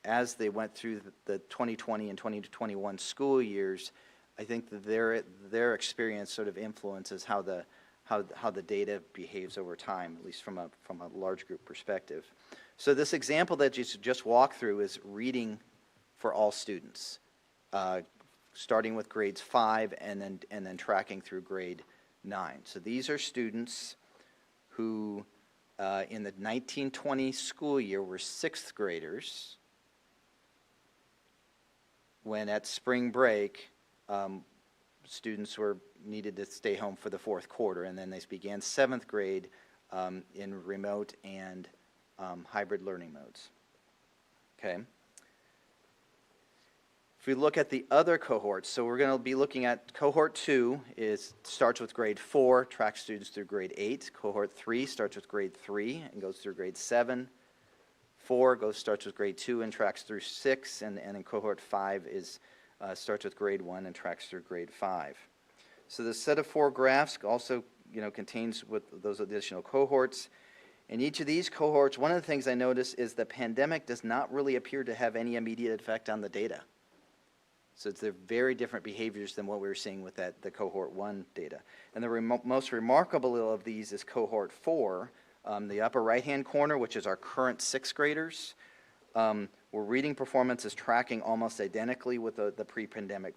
S13: as they went through the 2020 and 2021 school years. I think that their experience sort of influences how the data behaves over time, at least from a large group perspective. So this example that you just walked through is reading for all students, starting with grades 5 and then tracking through grade 9. So these are students who in the 1920 school year were 6th graders, when at spring break students needed to stay home for the 4th quarter, and then they began 7th grade in remote and hybrid learning modes. Okay. If we look at the other cohorts, so we're going to be looking at cohort 2 starts with grade 4, tracks students through grade 8. Cohort 3 starts with grade 3 and goes through grade 7. 4 starts with grade 2 and tracks through 6, and in cohort 5 starts with grade 1 and tracks through grade 5. So the set of 4 graphs also contains with those additional cohorts. In each of these cohorts, one of the things I notice is the pandemic does not really appear to have any immediate effect on the data. So they're very different behaviors than what we were seeing with the cohort 1 data. And the most remarkable of these is cohort 4, the upper right-hand corner, which is our current 6th graders, where reading performance is tracking almost identically with the pre-pandemic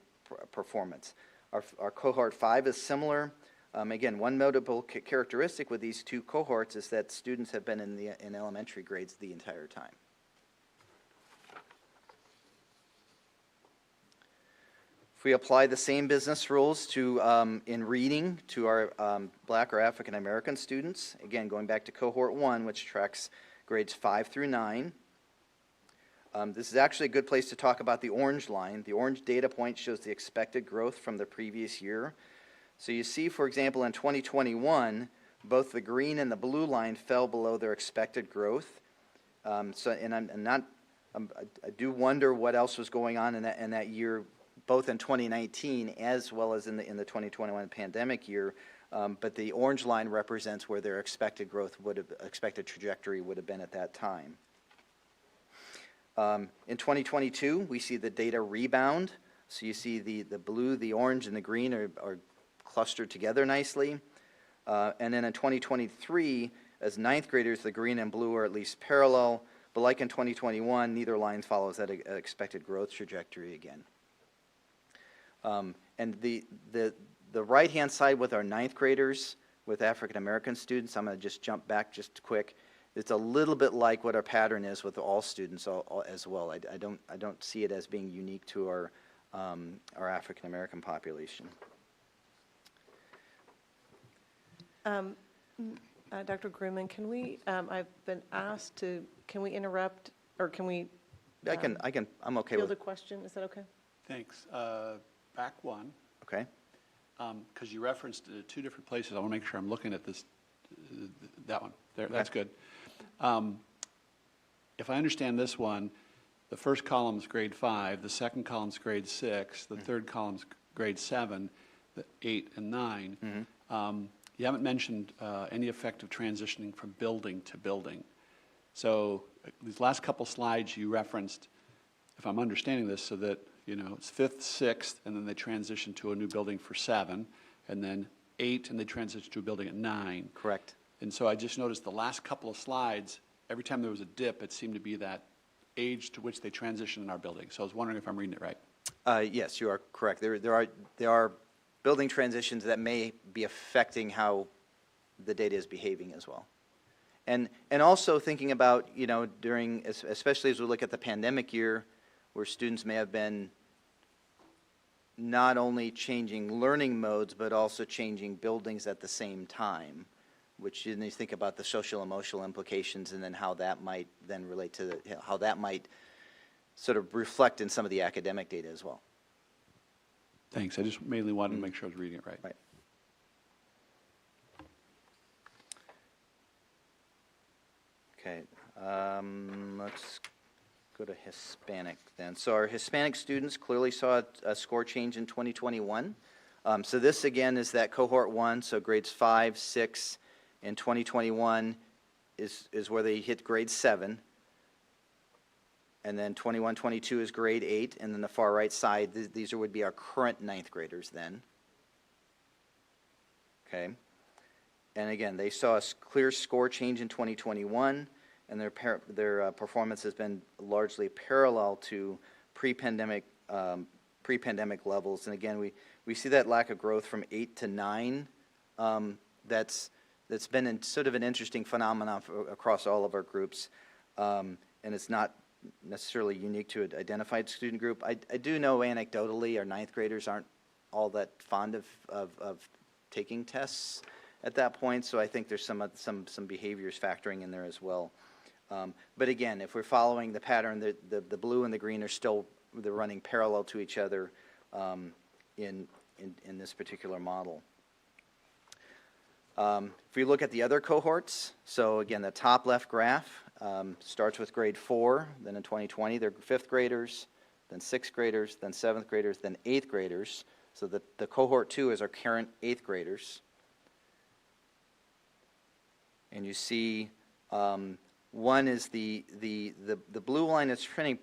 S13: performance. Our cohort 5 is similar. Again, one notable characteristic with these 2 cohorts is that students have been in elementary grades the entire time. If we apply the same business rules in reading to our Black or African American students, again, going back to cohort 1, which tracks grades 5 through 9, this is actually a good place to talk about the orange line. The orange data point shows the expected growth from the previous year. So you see, for example, in 2021, both the green and the blue line fell below their expected growth. I do wonder what else was going on in that year, both in 2019 as well as in the 2021 pandemic year. But the orange line represents where their expected trajectory would have been at that time. In 2022, we see the data rebound. So you see the blue, the orange, and the green are clustered together nicely. And then in 2023, as 9th graders, the green and blue are at least parallel. But like in 2021, neither line follows that expected growth trajectory again. And the right-hand side with our 9th graders, with African American students, I'm going to just jump back just quick. it's a little bit like what our pattern is with all students as well. I don't see it as being unique to our African American population.
S1: Dr. Grumman, can we, I've been asked to, can we interrupt, or can we?
S13: I'm okay
S1: field
S13: with
S1: a question, is that okay?
S11: Thanks. Back one,
S13: Okay.
S11: because you referenced two different places. I want to make sure I'm looking at this, that one. There, that's good. If I understand this one, the first column is grade 5, the second column is grade 6, the third column is grade 7, the 8 and 9. You haven't mentioned any effect of transitioning from building to building. So these last couple slides you referenced, if I'm understanding this, so that, you know, it's 5th, 6th, and then they transition to a new building for 7, and then 8, and they transition to a building at 9.
S13: Correct.
S11: And so I just noticed the last couple of slides, every time there was a dip, it seemed to be that age to which they transition in our building. So I was wondering if I'm reading it right.
S13: Yes, you are correct. There are building transitions that may be affecting how the data is behaving as well. And also thinking about, you know, during, especially as we look at the pandemic year, where students may have been not only changing learning modes, but also changing buildings at the same time, which then you think about the social emotional implications and then how that might then relate to how that might sort of reflect in some of the academic data as well.
S11: Thanks. I just mainly wanted to make sure I was reading it right.
S13: Right. Okay, let's go to Hispanic then. So our Hispanic students clearly saw a score change in 2021. So this again is that cohort 1, so grades 5, 6, and 2021 is where they hit grade 7. And then 21, 22 is grade 8, and then the far right side, these would be our current 9th graders then. Okay. And again, they saw a clear score change in 2021, and their performance has been largely parallel to pre-pandemic levels. And again, we see that lack of growth from 8 to 9. That's been sort of an interesting phenomenon across all of our groups, and it's not necessarily unique to an identified student group. I do know anecdotally our 9th graders aren't all that fond of taking tests at that point, so I think there's some behaviors factoring in there as well. But again, if we're following the pattern, the blue and the green are still, they're running parallel to each other in this particular model. If we look at the other cohorts, so again, the top left graph starts with grade 4, then in 2020 they're 5th graders, then 6th graders, then 7th graders, then 8th graders. So the cohort 2 is our current 8th graders. And you see one is the blue line is trending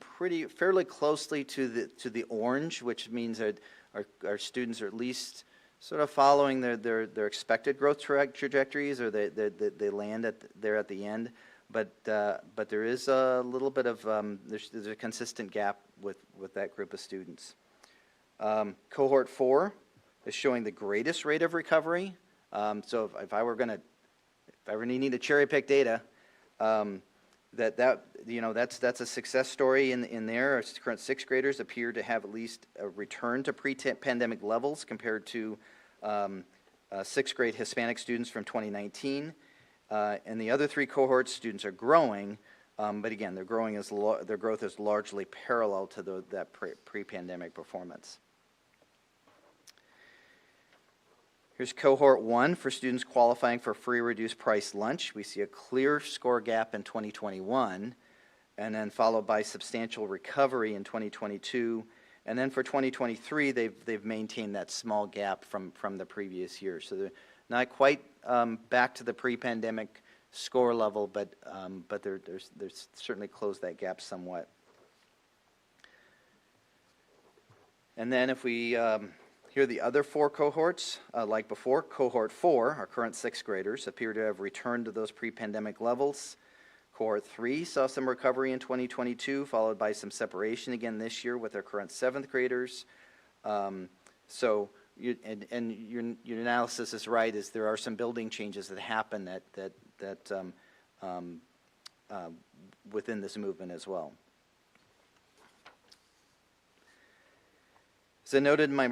S13: fairly closely to the orange, which means that our students are at least sort of following their expected growth trajectories, or they land there at the end. But there is a little bit of there's a consistent gap with that group of students. Cohort 4 is showing the greatest rate of recovery. So if I were need to cherry pick data, that's a success story in there. Our current 6th graders appear to have at least a return to pre-pandemic levels compared to 6th grade Hispanic students from 2019. And the other 3 cohorts, students are growing, but again, their growth is largely parallel to that pre-pandemic performance. Here's cohort 1 for students qualifying for free reduced price lunch. We see a clear score gap in 2021, and then followed by substantial recovery in 2022. And then for 2023, they've maintained that small gap from the previous year. So they're not quite back to the pre-pandemic score level, but they're certainly closed that gap somewhat. And then if we here are the other 4 cohorts. Like before, cohort 4, our current 6th graders, appear to have returned to those pre-pandemic levels. Cohort 3 saw some recovery in 2022, followed by some separation again this year with our current 7th graders. So, your analysis is right, is there are some building changes that happen that within this movement as well. As I noted in my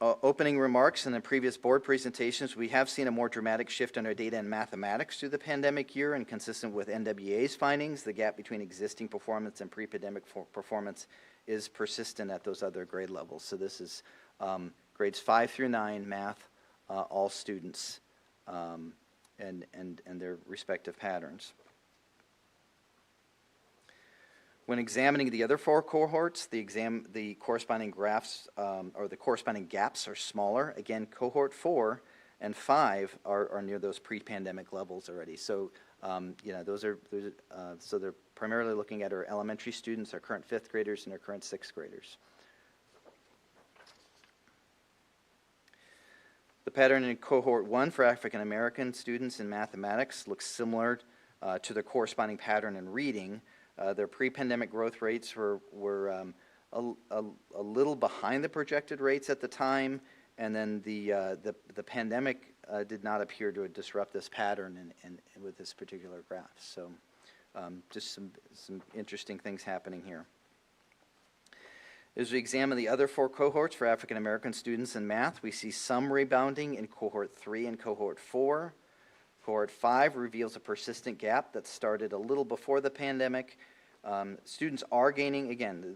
S13: opening remarks and in previous board presentations, we have seen a more dramatic shift in our data and mathematics through the pandemic year, and consistent with NWEA's findings, the gap between existing performance and pre-pandemic performance is persistent at those other grade levels. So this is grades 5 through 9 math, all students, and their respective patterns. When examining the other 4 cohorts, the corresponding graphs or the corresponding gaps are smaller. Again, cohort 4 and 5 are near those pre-pandemic levels already. So, so they're primarily looking at our elementary students, our current 5th graders, and our current 6th graders. The pattern in cohort 1 for African American students in mathematics looks similar to the corresponding pattern in reading. Their pre-pandemic growth rates were a little behind the projected rates at the time, and then the pandemic did not appear to disrupt this pattern and with this particular graph. So just some interesting things happening here. As we examine the other 4 cohorts for African American students in math, we see some rebounding in cohort 3 and cohort 4. Cohort 5 reveals a persistent gap that started a little before the pandemic. Students are gaining, again,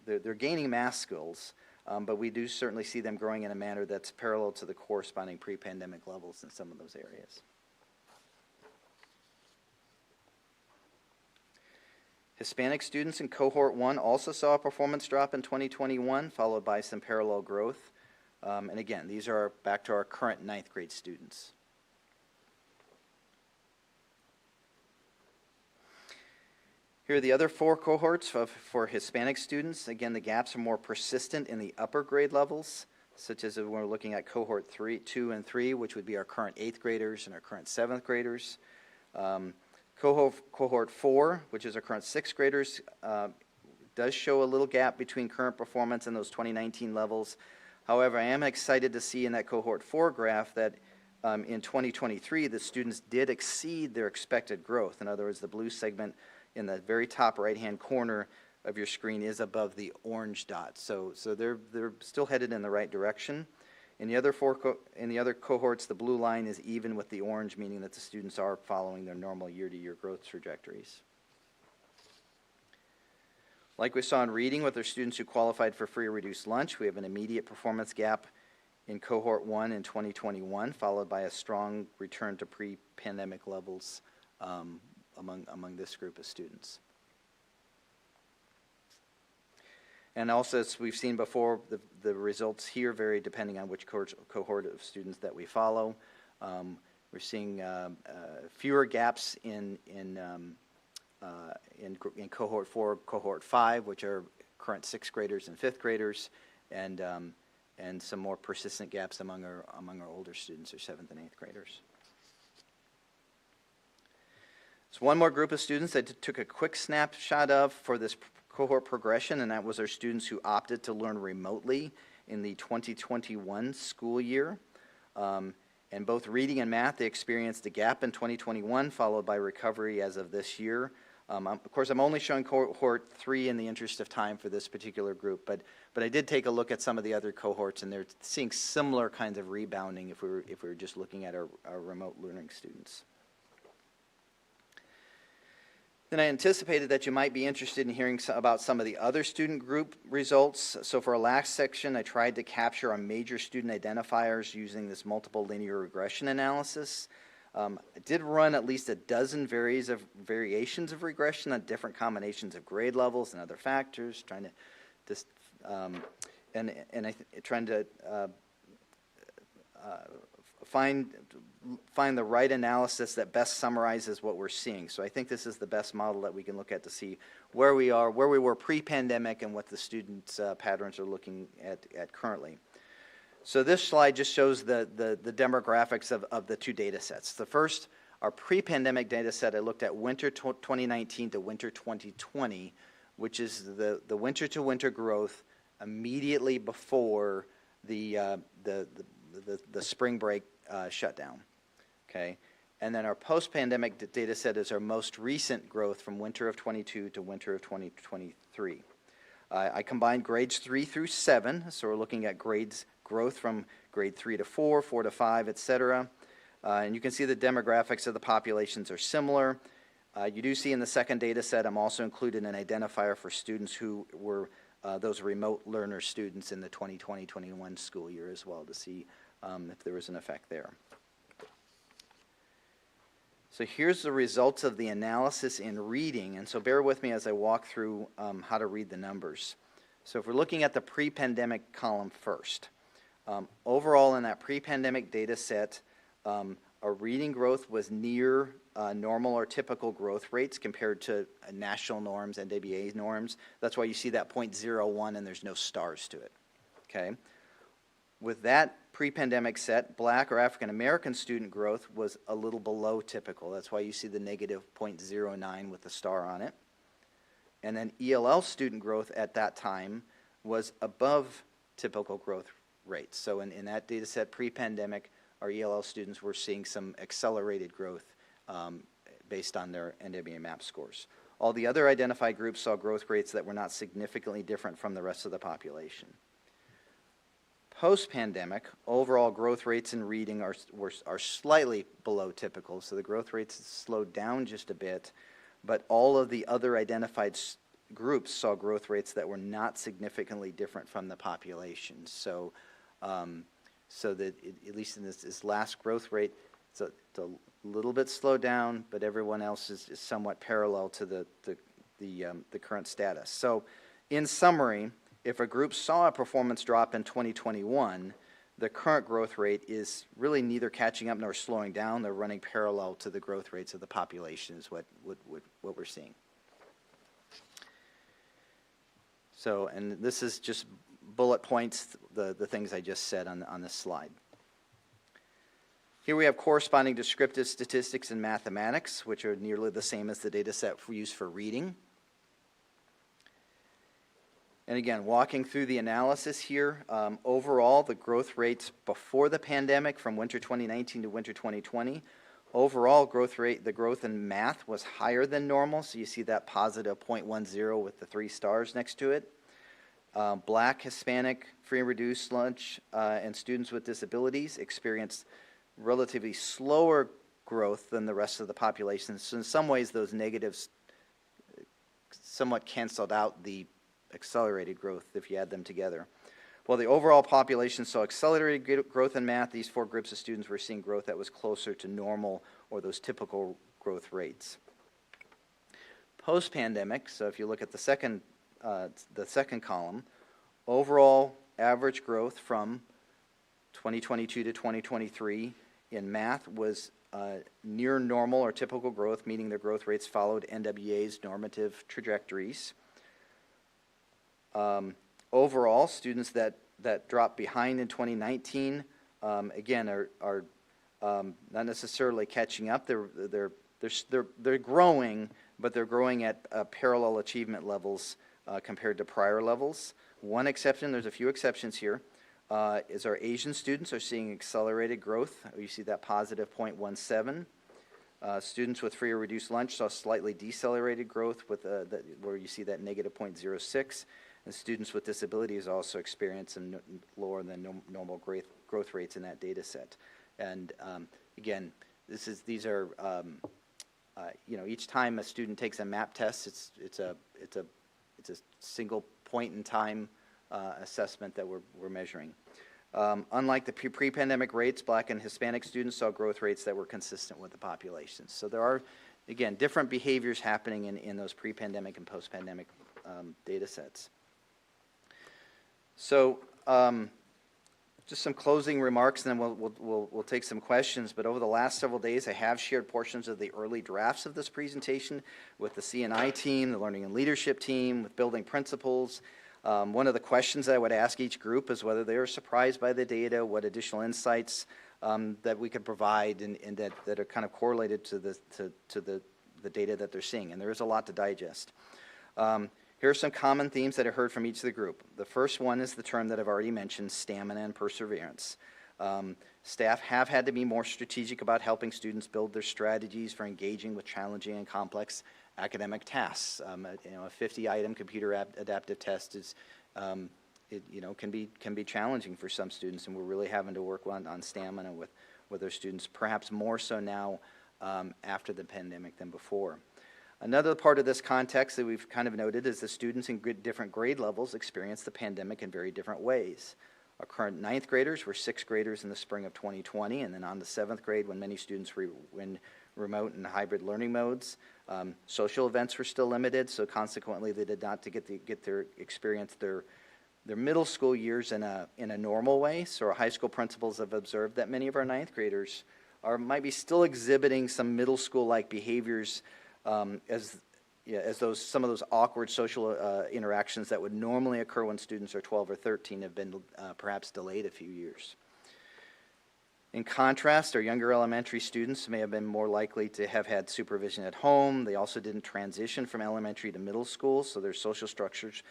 S13: they're gaining math skills, but we do certainly see them growing in a manner that's parallel to the corresponding pre-pandemic levels in some of those areas. Hispanic students in cohort 1 also saw a performance drop in 2021, followed by some parallel growth. And again, these are back to our current 9th grade students. Here are the other 4 cohorts for Hispanic students. Again, the gaps are more persistent in the upper grade levels, such as when we're looking at cohort 2 and 3, which would be our current 8th graders and our current 7th graders. Cohort 4, which is our current 6th graders, does show a little gap between current performance and those 2019 levels. However, I am excited to see in that cohort 4 graph that in 2023, the students did exceed their expected growth. In other words, the blue segment in the very top right-hand corner of your screen is above the orange dot. So they're still headed in the right direction. In the other cohorts, the blue line is even with the orange, meaning that the students are following their normal year-to-year growth trajectories. Like we saw in reading with our students who qualified for free or reduced lunch, we have an immediate performance gap in cohort 1 in 2021, followed by a strong return to pre-pandemic levels among this group of students. And also, as we've seen before, the results here vary depending on which cohort of students that we follow. We're seeing fewer gaps in cohort 4, cohort 5, which are current 6th graders and 5th graders, and some more persistent gaps among our older students, or 7th and 8th graders. So one more group of students I took a quick snapshot of for this cohort progression, and that was our students who opted to learn remotely in the 2021 school year. And both reading and math, they experienced a gap in 2021, followed by recovery as of this year. Of course, I'm only showing cohort 3 in the interest of time for this particular group, but I did take a look at some of the other cohorts, and they're seeing similar kinds of rebounding if we were just looking at our remote learning students. Then I anticipated that you might be interested in hearing about some of the other student group results. So for our last section, I tried to capture our major student identifiers using this multiple linear regression analysis. I did run at least a dozen variations of regression on different combinations of grade levels and other factors, trying to just trying to find the right analysis that best summarizes what we're seeing. So I think this is the best model that we can look at to see where we were pre-pandemic and what the students' patterns are looking at currently. So this slide just shows the demographics of the 2 data sets. The first, our pre-pandemic data set, I looked at winter 2019 to winter 2020, which is the winter to winter growth immediately before the spring break shutdown. Okay, And then our post-pandemic data set is our most recent growth from winter of 22 to winter of 2023. I combined grades 3 through 7, so we're looking at grades growth from grade 3 to 4, 4 to 5, et cetera. And you can see the demographics of the populations are similar. You do see in the second data set, I'm also included an identifier for students who were those remote learner students in the 2020-21 school year as well, to see if there was an effect there. So here's the results of the analysis in reading, and so bear with me as I walk through how to read the numbers. So if we're looking at the pre-pandemic column first, overall in that pre-pandemic data set, our reading growth was near normal or typical growth rates compared to national norms, NWEA norms. That's why you see that 0.01 and there's no stars to it, okay? With that pre-pandemic set, Black or African American student growth was a little below typical. That's why you see the negative 0.09 with the star on it. And then ELL student growth at that time was above typical growth rates. So in that data set pre-pandemic, our ELL students were seeing some accelerated growth based on their NWEA MAP scores. All the other identified groups saw growth rates that were not significantly different from the rest of the population. Post-pandemic, overall growth rates in reading are slightly below typical, so the growth rates slowed down just a bit, but all of the other identified groups saw growth rates that were not significantly different from the population. So, that at least in this last growth rate, it's a little bit slowed down, but everyone else is somewhat parallel to the current status. So, in summary, if a group saw a performance drop in 2021, the current growth rate is really neither catching up nor slowing down. They're running parallel to the growth rates of the population is what we're seeing. So, and this is just bullet points, the things I just said on this slide. Here we have corresponding descriptive statistics in mathematics, which are nearly the same as the data set used for reading. And again, walking through the analysis here, overall, the growth rates before the pandemic from winter 2019 to winter 2020, overall growth rate, the growth in math was higher than normal, so you see that positive 0.10 with the 3 stars next to it. Black, Hispanic, free and reduced lunch, and students with disabilities experienced relatively slower growth than the rest of the population. So in some ways, those negatives somewhat canceled out the accelerated growth if you add them together. While the overall population saw accelerated growth in math, these 4 groups of students were seeing growth that was closer to normal or those typical growth rates. Post-pandemic, so if you look at the second column, overall average growth from 2022 to 2023 in math was near normal or typical growth, meaning their growth rates followed NWEA's normative trajectories. Overall, students that dropped behind in 2019, again, are not necessarily catching up. They're growing, but they're growing at parallel achievement levels compared to prior levels. One exception, there's a few exceptions here, is our Asian students are seeing accelerated growth. You see that positive 0.17. Students with free or reduced lunch saw slightly decelerated growth with where you see that negative 0.06. And students with disabilities also experience some lower than normal growth rates in that data set. And again, these are each time a student takes a MAP test, it's a single point in time assessment that we're measuring. Unlike the pre-pandemic rates, Black and Hispanic students saw growth rates that were consistent with the population. So there are, again, different behaviors happening in those pre-pandemic and post-pandemic data sets. So just some closing remarks, and then we'll take some questions. But over the last several days, I have shared portions of the early drafts of this presentation with the C&I team, the Learning and Leadership team, with building principals. One of the questions I would ask each group is whether they are surprised by the data, what additional insights that we could provide, and that are kind of correlated to the data that they're seeing. And there is a lot to digest. Here are some common themes that I heard from each of the group. The first one is the term that I've already mentioned, stamina and perseverance. Staff have had to be more strategic about helping students build their strategies for engaging with challenging and complex academic tasks. A 50-item computer adaptive test is, can be challenging for some students, and we're really having to work on stamina with our students, perhaps more so now after the pandemic than before. Another part of this context that we've kind of noted is the students in different grade levels experience the pandemic in very different ways. Our current 9th graders were 6th graders in the spring of 2020, and then on to 7th grade when many students were in remote and hybrid learning modes. Social events were still limited, so consequently they did not get their experience their middle school years in a normal way. So our high school principals have observed that many of our 9th graders might be still exhibiting some middle school-like behaviors as some of those awkward social interactions that would normally occur when students are 12 or 13 have been perhaps delayed a few years. In contrast, our younger elementary students may have been more likely to have had supervision at home. They also didn't transition from elementary to middle school, so their social structures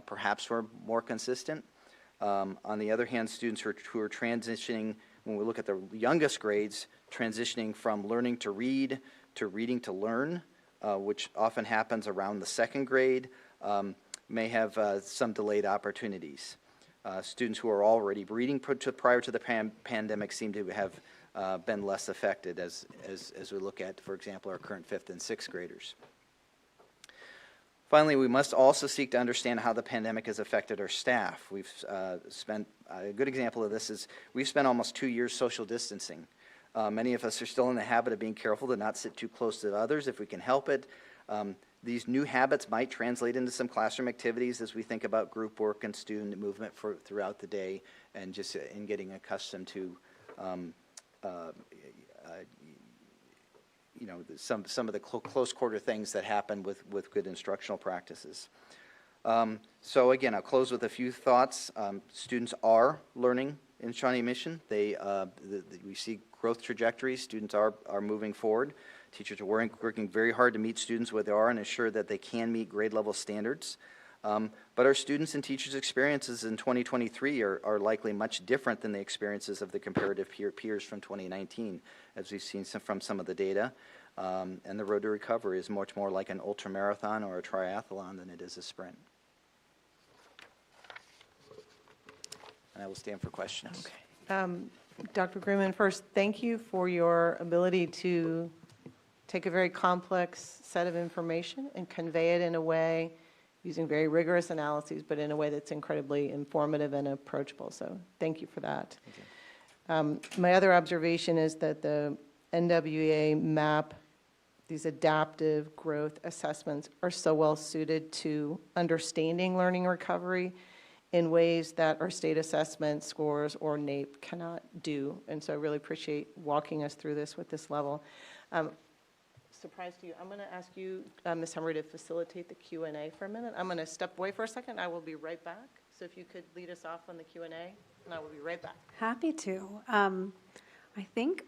S13: perhaps were more consistent. On the other hand, students who are transitioning, when we look at the youngest grades, transitioning from learning to read to reading to learn, which often happens around the 2nd grade, may have some delayed opportunities. Students who are already reading prior to the pandemic seem to have been less affected as we look at, for example, our current 5th and 6th graders. Finally, we must also seek to understand how the pandemic has affected our staff. We've spent, a good example of this is we've spent almost 2 years social distancing. Many of us are still in the habit of being careful to not sit too close to others if we can help it. These new habits might translate into some classroom activities as we think about group work and student movement throughout the day, and just in getting accustomed to some of the close quarter things that happen with good instructional practices. So again, I'll close with a few thoughts. Students are learning in Shawnee Mission. We see growth trajectories. Students are moving forward. Teachers are working very hard to meet students where they are and ensure that they can meet grade level standards. But our students and teachers' experiences in 2023 are likely much different than the experiences of the comparative peers from 2019, as we've seen from some of the data. And the road to recovery is much more like an ultramarathon or a triathlon than it is a sprint. And I will stand for questions.
S1: Okay. Dr. Grumman, first, thank you for your ability to take a very complex set of information and convey it in a way using very rigorous analyses, but in a way that's incredibly informative and approachable. So thank you for that. My other observation is that the NWEA MAP, these adaptive growth assessments, are so well suited to understanding learning recovery in ways that our state assessment scores or NAEP cannot do. And so I really appreciate walking us through this with this level. Surprise to you, I'm going to ask you, Ms. Hummery, to facilitate the Q&A for a minute. I'm going to step away for a second. I will be right back. So if you could lead us off on the Q&A, and I will be right back.
S14: Happy to. I think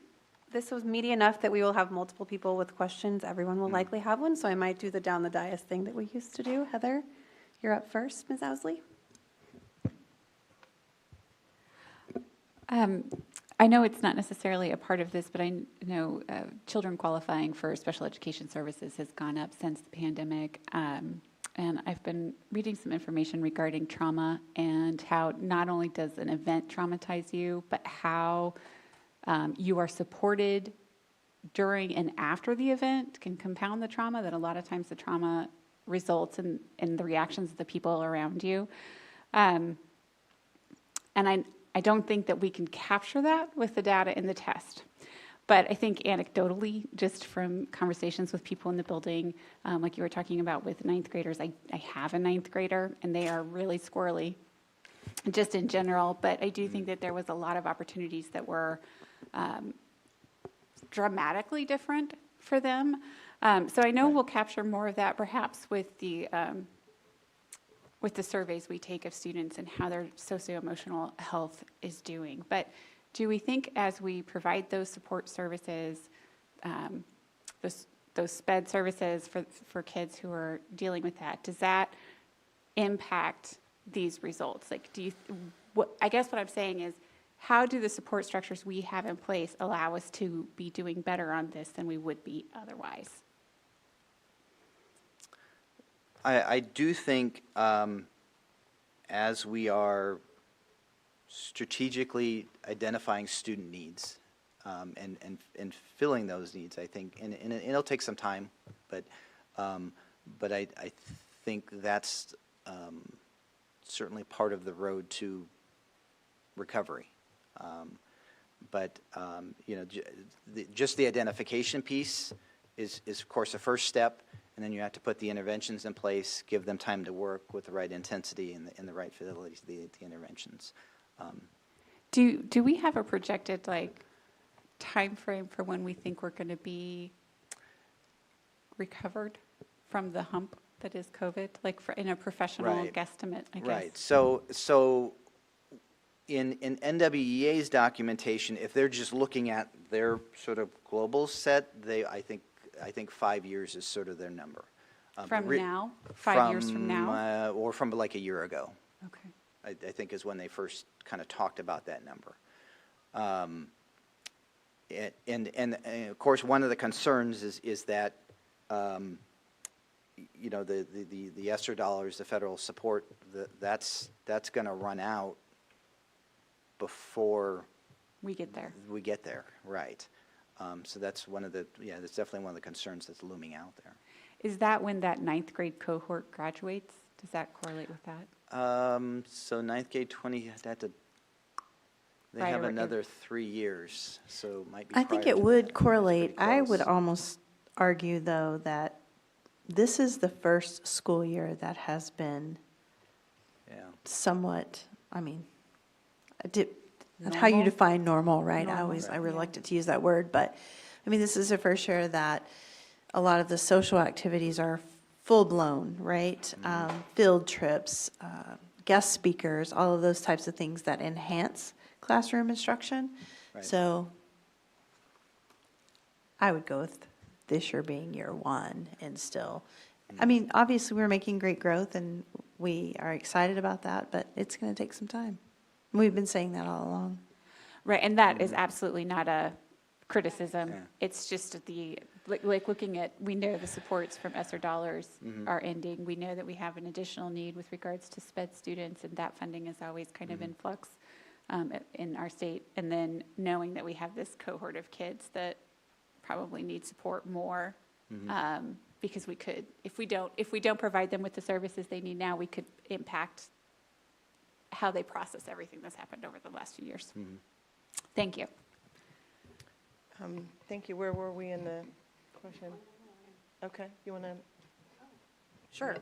S14: this was meaty enough that we will have multiple people with questions. Everyone will likely have one, so I might do the down the dais thing that we used to do. Heather, you're up first, Ms. Owsley.
S12: I know it's not necessarily a part of this, but I know children qualifying for special education services has gone up since the pandemic. And I've been reading some information regarding trauma and how not only does an event traumatize you, but how you are supported during and after the event can compound the trauma, that a lot of times the trauma results in the reactions of the people around you. And I don't think that we can capture that with the data in the test. But I think anecdotally, just from conversations with people in the building, like you were talking about with 9th graders, I have a 9th grader, and they are really squirrely, just in general. But I do think that there was a lot of opportunities that were dramatically different for them. So I know we'll capture more of that perhaps with the surveys we take of students and how their socio-emotional health is doing. But do we think as we provide those support services, those SPED services for kids who are dealing with that, does that impact these results? Like, I guess what I'm saying is, how do the support structures we have in place allow us to be doing better on this than we would be otherwise?
S13: I do think as we are strategically identifying student needs and filling those needs, I think, and it'll take some time, but I think that's certainly part of the road to recovery. You know, just the identification piece is of course a first step, and then you have to put the interventions in place, give them time to work with the right intensity and the right fidelity to the interventions.
S12: Do we have a projected like time frame for when we think we're going to be recovered from the hump that is COVID, like in a professional guesstimate, I guess? Right.
S13: So in NWEA's documentation, if they're just looking at their sort of global set, I think 5 years is sort of their number.
S12: From now? 5 years from now?
S13: Or from like a year ago.
S12: Okay.
S13: I think is when they first kind of talked about that number. And of course, one of the concerns is that, you know, the ESSER dollars, the federal support, that's going to run out before
S12: we get there.
S13: Right. So that's that's definitely one of the concerns that's looming out there.
S12: Is that when that 9th grade cohort graduates? Does that correlate with that?
S13: So 9th grade, they have another 3 years, so it might be.
S8: I think it would correlate. I would almost argue, though, that this is the first school year that has been somewhat, I mean, that's how you define normal, right? I'm reluctant to use that word, but I mean, this is the first year that a lot of the social activities are full-blown, right? Field trips, guest speakers, all of those types of things that enhance classroom instruction.
S13: Right.
S8: So I would go with this year being year one and still. I mean, obviously, we're making great growth, and we are excited about that, but it's going to take some time. We've been saying that all along.
S12: Right, and that is absolutely not a criticism.
S13: Yeah.
S12: It's just like looking at, we know the supports from ESSER dollars are ending. We know that we have an additional need with regards to SPED students, and that funding is always kind of in flux in our state. And then knowing that we have this cohort of kids that probably need support more, because we could, if we don't provide them with the services they need now, we could impact how they process everything that's happened over the last few years. Thank you.
S1: Thank you. Where were we in the question? Okay, you want to?
S14: Sure,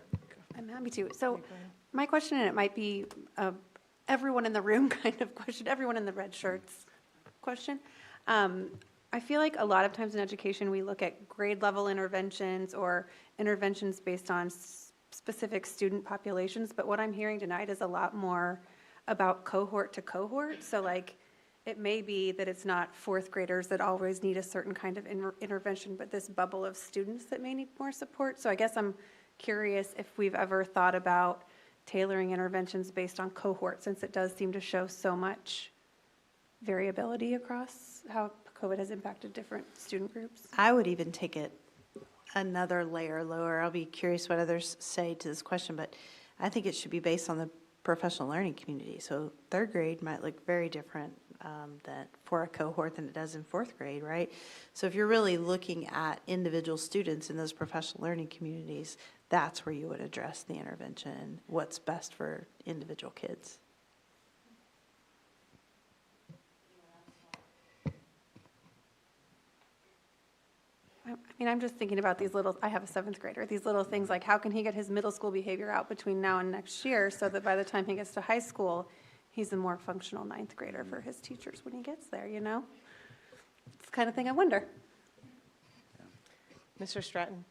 S14: I'm happy to. So my question, and it might be everyone in the room kind of question, everyone in the red shirts question. I feel like a lot of times in education, we look at grade level interventions or interventions based on specific student populations, but what I'm hearing tonight is a lot more about cohort to cohort. So like, it may be that it's not fourth graders that always need a certain kind of intervention, but this bubble of students that may need more support. So I guess I'm curious if we've ever thought about tailoring interventions based on cohort, since it does seem to show so much variability across how COVID has impacted different student groups.
S8: I would even take it another layer lower. I'll be curious what others say to this question, but I think it should be based on the professional learning community. So third grade might look very different for a cohort than it does in fourth grade, right? So if you're really looking at individual students in those professional learning communities, that's where you would address the intervention, what's best for individual kids.
S14: I mean, I'm just thinking about these little, I have a 7th grader, these little things like how can he get his middle school behavior out between now and next year so that by the time he gets to high school, he's a more functional 9th grader for his teachers when he gets there, you know? It's the kind of thing I wonder.
S1: Mr. Stratton.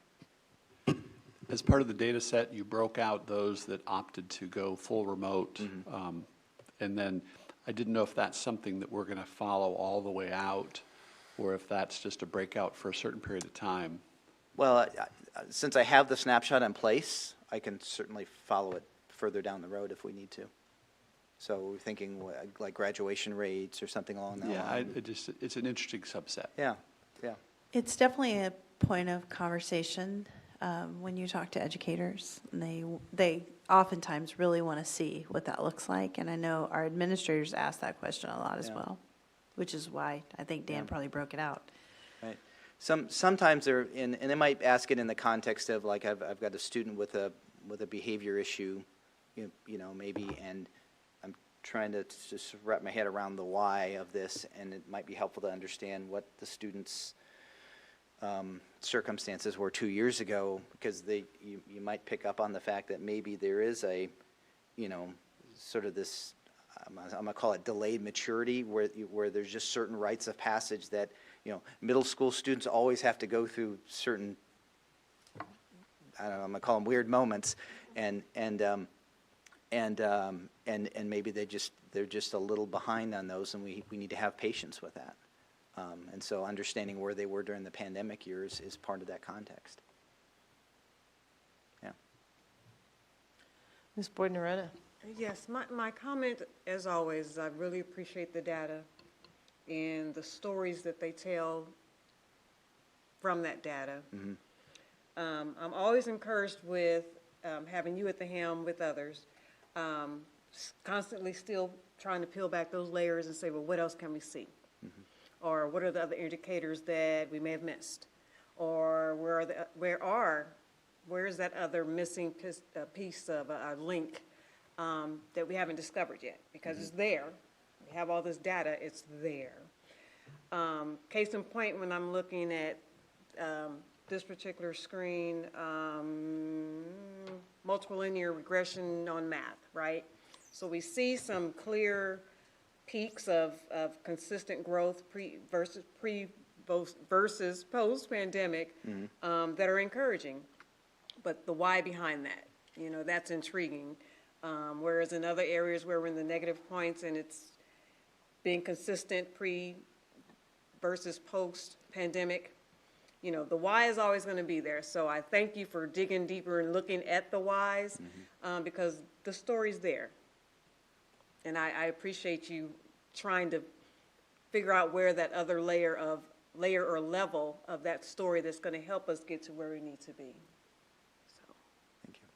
S11: As part of the data set, you broke out those that opted to go full remote. And then I didn't know if that's something that we're going to follow all the way out, or if that's just a breakout for a certain period of time.
S13: Well, since I have the snapshot in place, I can certainly follow it further down the road if we need to. So we're thinking like graduation rates or something along that
S11: Yeah,
S13: line.
S11: it's an interesting subset.
S13: Yeah, yeah.
S8: It's definitely a point of conversation when you talk to educators. And they oftentimes really want to see what that looks like. And I know our administrators ask that question a lot as
S13: Yeah.
S8: well, which is why I think Dan probably broke it out.
S13: Right. Sometimes they're in, and they might ask it in the context of like I've got a student with a behavior issue, you know, maybe, and I'm trying to just wrap my head around the why of this, and it might be helpful to understand what the student's circumstances were 2 years ago, because you might pick up on the fact that maybe there is a, you know, sort of this, I'm gonna call it delayed maturity, where there's just certain rites of passage that, you know, middle school students always have to go through certain, I don't know, I'm gonna call them weird moments, and maybe they're just a little behind on those, and we need to have patience with that. And so understanding where they were during the pandemic years is part of that context. Yeah.
S1: Ms. Boyd-Noretta?
S4: Yes, my comment, as always, is I really appreciate the data and the stories that they tell from that data.
S13: Mm-hmm.
S4: I'm always encouraged with having you at the helm with others, constantly still trying to peel back those layers and say, well, what else can we see?
S13: Mm-hmm.
S4: Or what are the other indicators that we may have missed? Or where is that other missing piece of a link that we haven't discovered yet? Because it's there. We have all this data, it's there. Case in point, when I'm looking at this particular screen, multiple linear regression on math, right? So we see some clear peaks of consistent growth versus post-pandemic that are encouraging. But the why behind that, you know, that's intriguing. Whereas in other areas where we're in the negative points and it's being consistent pre versus post-pandemic, you know, the why is always going to be there. So I thank you for digging deeper and looking at the whys, because the story's there. And I appreciate you trying to figure out where that other layer or level of that story that's going to help us get to where we need to be. So.
S13: Thank you.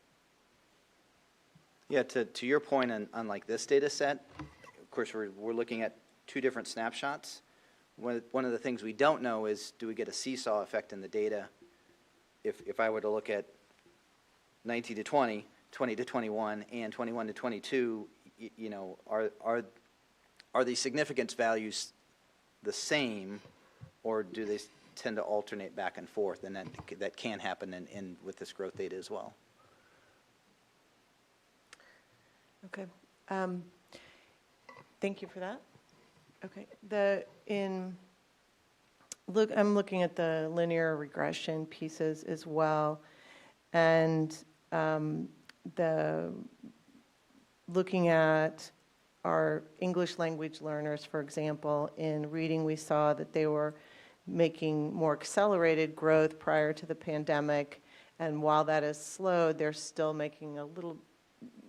S13: Yeah, to your point on like this data set, of course, we're looking at two different snapshots. One of the things we don't know is, do we get a seesaw effect in the data? If I were to look at 19 to 20, 20 to 21, and 21 to 22, you know, are the significance values the same, or do they tend to alternate back and forth? And that can happen in with this growth data as well.
S1: Okay. Thank you for that. Okay. I'm looking at the linear regression pieces as well, and looking at our English language learners, for example, in reading, we saw that they were making more accelerated growth prior to the pandemic, and while that has slowed, they're still making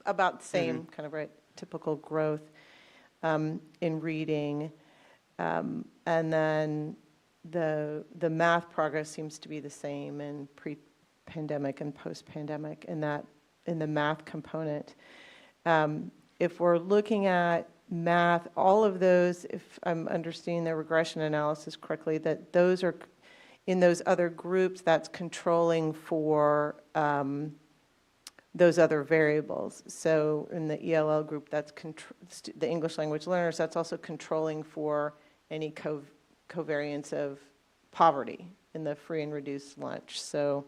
S1: about the same kind of typical growth in reading. And then the math progress seems to be the same in pre-pandemic and post-pandemic in the math component. If we're looking at math, all of those, if I'm understanding the regression analysis correctly, that those are in those other groups, that's controlling for those other variables. So in the ELL group, that's the English language learners, that's also controlling for any covariance of poverty in the free and reduced lunch. So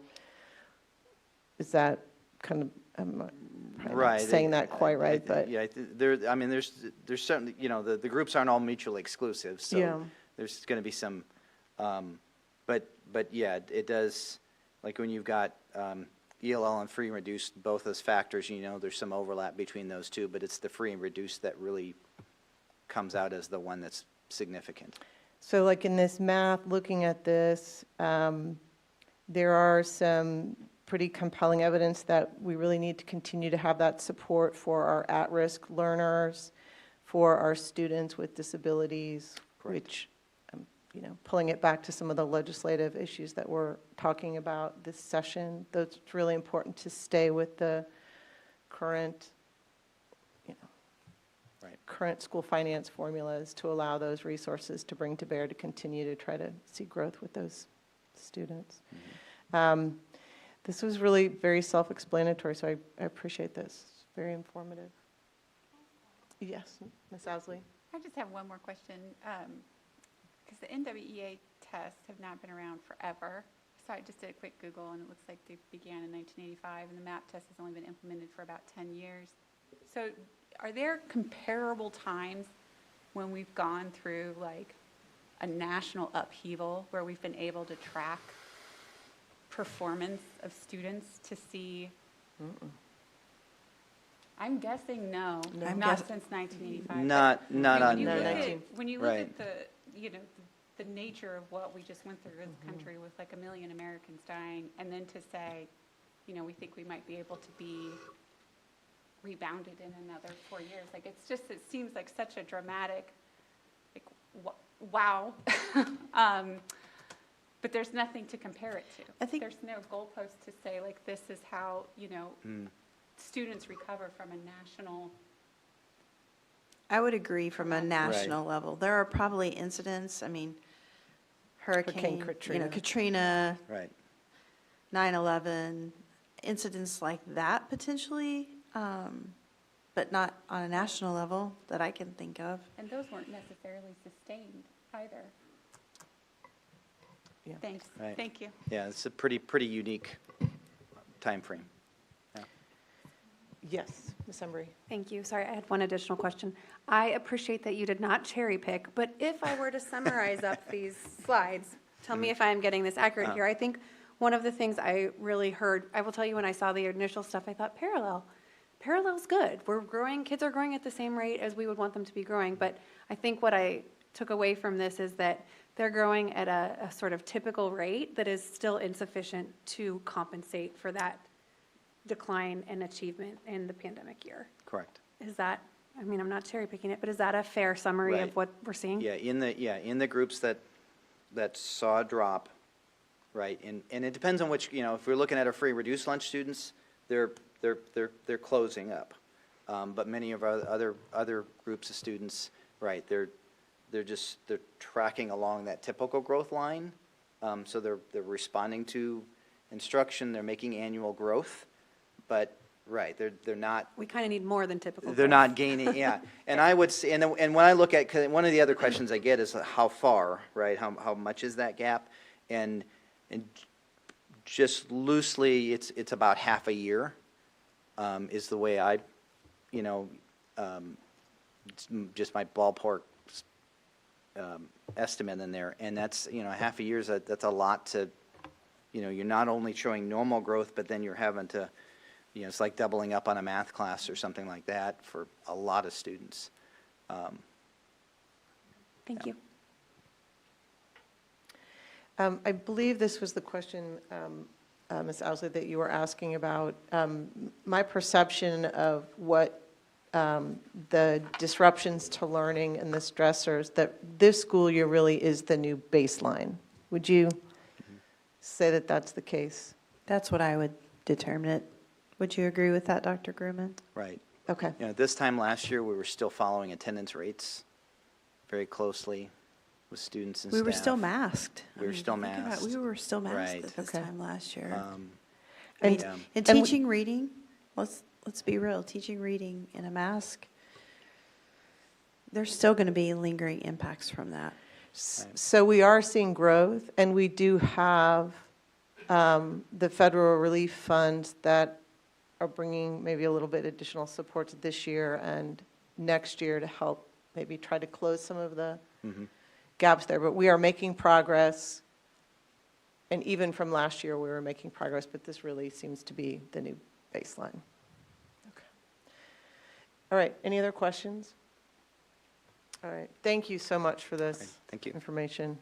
S1: is that kind of, I'm not
S13: right
S1: saying that quite right, but
S13: yeah, I mean, there's certainly, you know, the groups aren't all mutually exclusive, so
S1: yeah.
S13: There's going to be some, but yeah, it does, like when you've got ELL and free and reduced, both as factors, you know, there's some overlap between those two, but it's the free and reduced that really comes out as the one that's significant.
S1: So like in this math, looking at this, there are some pretty compelling evidence that we really need to continue to have that support for our at-risk learners, for our students with disabilities, which, you know, pulling it back to some of the legislative issues that we're talking about this session, it's really important to stay with the current, you know, current school finance formulas to allow those resources to bring to bear to continue to try to see growth with those students. This was really very self-explanatory, so I appreciate this. It's very informative. Yes, Ms. Owsley?
S12: I just have one more question, because the NWEA tests have not been around forever. So I just did a quick Google, and it looks like they began in 1985, and the MAP test has only been implemented for about 10 years. So are there comparable times when we've gone through like a national upheaval where we've been able to track performance of students to see? I'm guessing no, not since 1985.
S13: Not on.
S12: When you look
S13: Right.
S12: at the, you know, the nature of what we just went through as a country with like 1 million Americans dying, and then to say, you know, we think we might be able to be rebounded in another 4 years. Like, it's just, it seems like such a dramatic, like, wow. But there's nothing to compare it to.
S8: I think
S12: there's no goalpost to say, like, this is how, you know, students recover from a national.
S8: I would agree from a national level. There are probably incidents, I mean, Hurricane
S1: Katrina.
S8: You know, Katrina,
S13: Right.
S8: 9/11, incidents like that potentially, but not on a national level that I can think of.
S12: And those weren't necessarily sustained either.
S1: Yeah.
S12: Thanks.
S13: Right.
S12: Thank you.
S13: Yeah, it's a pretty unique time frame.
S1: Yes, Ms. Embry?
S14: Thank you. Sorry, I had one additional question. I appreciate that you did not cherry pick, but if I were to summarize up these slides, tell me if I'm getting this accurate here. I think one of the things I really heard, I will tell you, when I saw the initial stuff, I thought parallel. Parallel's good. We're growing, kids are growing at the same rate as we would want them to be growing, but I think what I took away from this is that they're growing at a sort of typical rate that is still insufficient to compensate for that decline in achievement in the pandemic year.
S13: Correct.
S14: Is that, I mean, I'm not cherry picking it, but is that a fair summary
S13: Right.
S14: of what we're seeing?
S13: Yeah, in the groups that saw a drop, right, and it depends on which, you know, if we're looking at our free reduced lunch students, they're closing up. But many of our other groups of students, right, they're tracking along that typical growth line. So they're responding to instruction, they're making annual growth, but right, they're not.
S14: We kind of need more than typical.
S13: They're not gaining, yeah. And I would say, and when I look at, 'cause one of the other questions I get is how far, right? How much is that gap? And just loosely, it's about half a year, is the way I, you know, it's just my ballpark estimate in there. And that's, you know, half a year, that's a lot to, you know, you're not only showing normal growth, but then you're having to, you know, it's like doubling up on a math class or something like that for a lot of students.
S14: Thank you.
S1: I believe this was the question, Ms. Owsley, that you were asking about. My perception of what the disruptions to learning and the stressors, that this school year really is the new baseline. Would you say that that's the case?
S8: That's what I would determine it. Would you agree with that, Dr. Grumman?
S13: Right.
S1: Okay.
S13: You know, this time last year, we were still following attendance rates very closely with students and staff.
S8: We were still masked.
S13: We were still masked.
S8: We were still masked
S13: Right.
S8: at this
S1: Okay.
S8: time last year.
S1: And-
S8: And
S1: and
S8: teaching reading, let's be real, teaching reading in a mask, there's still going to be lingering impacts from that.
S1: So we are seeing growth, and we do have the federal relief funds that are bringing maybe a little bit additional support this year and next year to help maybe try to close some of the gaps there. But we are making progress, and even from last year, we were making progress, but this really seems to be the new baseline. Okay. All right, any other questions? All right, thank you so much for this
S13: Thank you.
S1: information.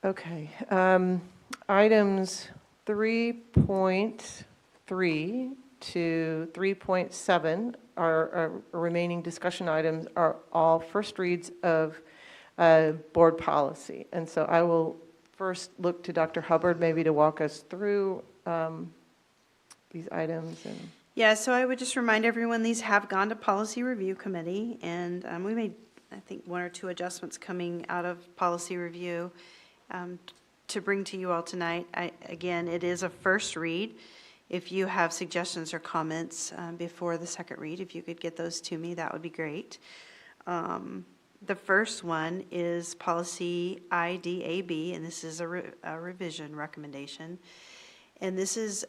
S1: Okay, Items 3.3 to 3.7 are remaining discussion items are all first reads of board policy. And so I will first look to Dr. Hubbard maybe to walk us through these items.
S8: Yeah, so I would just remind everyone, these have gone to Policy Review Committee, and we made, I think, 1 or 2 adjustments coming out of Policy Review to bring to you all tonight. Again, it is a first read. If you have suggestions or comments before the second read, if you could get those to me, that would be great. The first one is Policy IDAB, and this is a revision recommendation. And this is